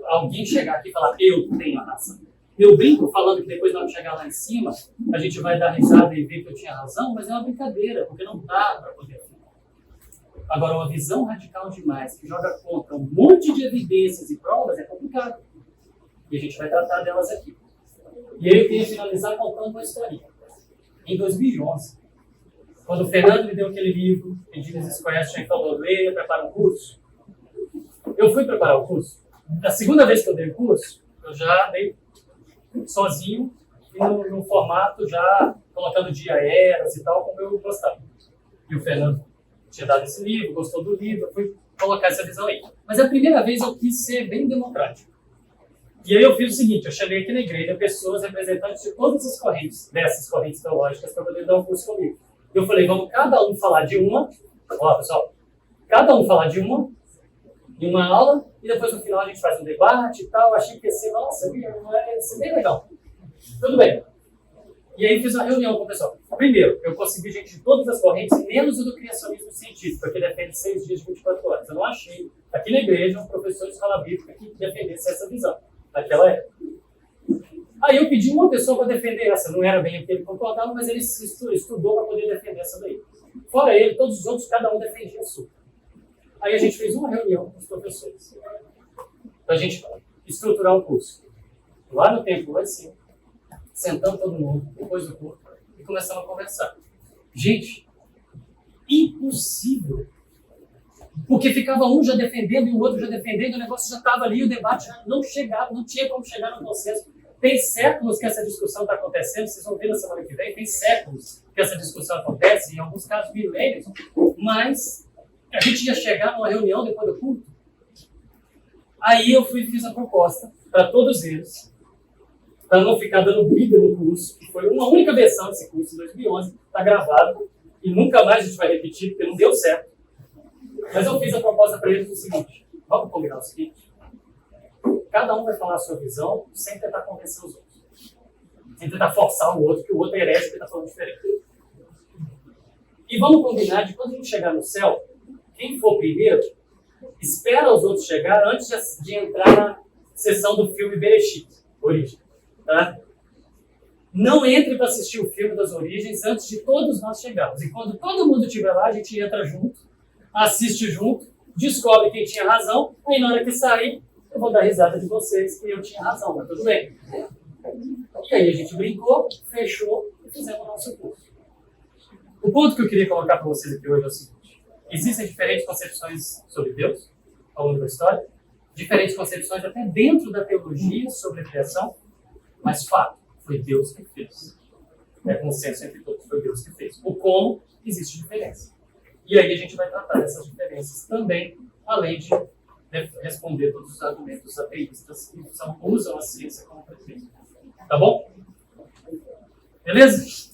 alguém chegar aqui e falar, eu tenho a razão. Eu brinco falando que depois, na hora de chegar lá em cima, a gente vai dar risada e ver que eu tinha razão, mas é uma brincadeira, porque não dá para poder afirmar. Agora, uma visão radical demais, que joga contra um monte de evidências e provas, é complicado. E a gente vai tratar delas aqui. E aí eu queria finalizar contando uma historinha. Em 2011, quando o Fernando me deu aquele livro, Pedidos Question, e falou, leia, prepara um curso, eu fui preparar o curso. Na segunda vez que eu dei o curso, eu já dei sozinho e no formato já colocando dia eras e tal, como eu gostava. E o Fernando tinha dado esse livro, gostou do livro, eu fui colocar essa visão aí. Mas a primeira vez eu quis ser bem democrático. E aí eu fiz o seguinte, eu chamei aqui na igreja pessoas representantes de todas as correntes, dessas correntes teológicas, para poder dar um curso comigo. Eu falei, vamos cada um falar de uma, ó pessoal, cada um falar de uma, em uma aula, e depois no final a gente faz um debate e tal. Achei que ia ser, nossa, ia ser bem legal. Tudo bem. E aí fiz uma reunião com o pessoal. Primeiro, eu consegui gente de todas as correntes, menos o do criacionismo científico, que defende 6 dias de 24 horas. Eu não achei, aqui na igreja, um professor de escola bíblica que defendesse essa visão, naquela época. Aí eu pedi uma pessoa para defender essa. Não era bem o que ele concordava, mas ele estudou para poder defender essa daí. Fora ele, todos os outros, cada um defendia a sua. Aí a gente fez uma reunião com os professores, para a gente estruturar o curso. Lá no templo, lá em cima, sentando todo mundo, depois do curso, e começamos a conversar. Gente, impossível. Porque ficava um já defendendo e o outro já defendendo, o negócio já estava ali, o debate já não chegava, não tinha como chegar no consenso. Tem séculos que essa discussão está acontecendo, vocês vão ver na semana que vem, tem séculos que essa discussão acontece, em alguns casos milênios, mas a gente ia chegar numa reunião depois do culto. Aí eu fiz a proposta para todos eles, para não ficar dando briga no curso, que foi uma única versão desse curso, em 2011, está gravado, e nunca mais a gente vai repetir, porque não deu certo. Mas eu fiz a proposta para eles do seguinte, vamos combinar o seguinte, cada um vai falar a sua visão, sem tentar convencer os outros. Sem tentar forçar o outro, que o outro é herege, porque está falando diferente. E vamos combinar de quando a gente chegar no céu, quem for primeiro, espera os outros chegar antes de entrar na sessão do filme Bereshit, Origem. Tá? Não entre para assistir o filme das origens antes de todos nós chegarmos. E quando todo mundo estiver lá, a gente entra junto, assiste junto, descobre quem tinha razão, aí na hora que sair, eu vou dar risada de vocês que eu tinha razão, mas tudo bem. E aí a gente brincou, fechou e fizemos o nosso curso. O ponto que eu queria colocar para vocês aqui hoje é o seguinte. Existem diferentes concepções sobre Deus ao longo da história, diferentes concepções até dentro da teologia sobre a criação, mas fato, foi Deus que fez. É consenso entre todos, foi Deus que fez. O como, existe diferença. E aí a gente vai tratar dessas diferenças também, além de responder todos os argumentos ateístas que usam a ciência como pretexto. Tá bom? Beleza?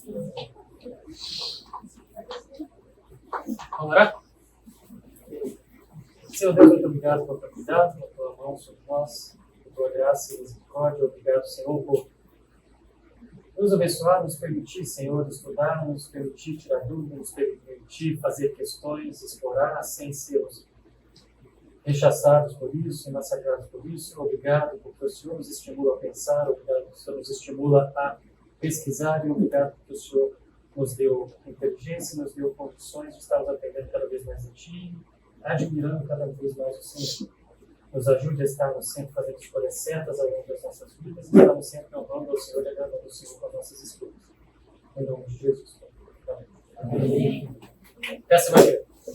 Vamos orar? Senhor Deus, muito obrigado pelo teu cuidado, pela tua mão sobre nós, pela tua graça e misericórdia. Obrigado, Senhor, por nos abençoar, nos permitir, Senhor, estudar, nos permitir tirar dúvidas, nos permitir fazer questões, explorar, sem sermos rechaçados por isso, massacrados por isso. Obrigado porque o Senhor nos estimula a pensar, obrigado porque o Senhor nos estimula a pesquisar e obrigado porque o Senhor nos deu inteligência, nos deu condições de estarmos aprendendo cada vez mais de Ti, admirando cada vez mais o Senhor. Nos ajude a estarmos sempre fazendo escolhas certas ao longo das nossas vidas e estarmos sempre honrando ao Senhor e agradando ao Senhor com as nossas escolhas. Em nome de Jesus. Amém. Peça, Maria.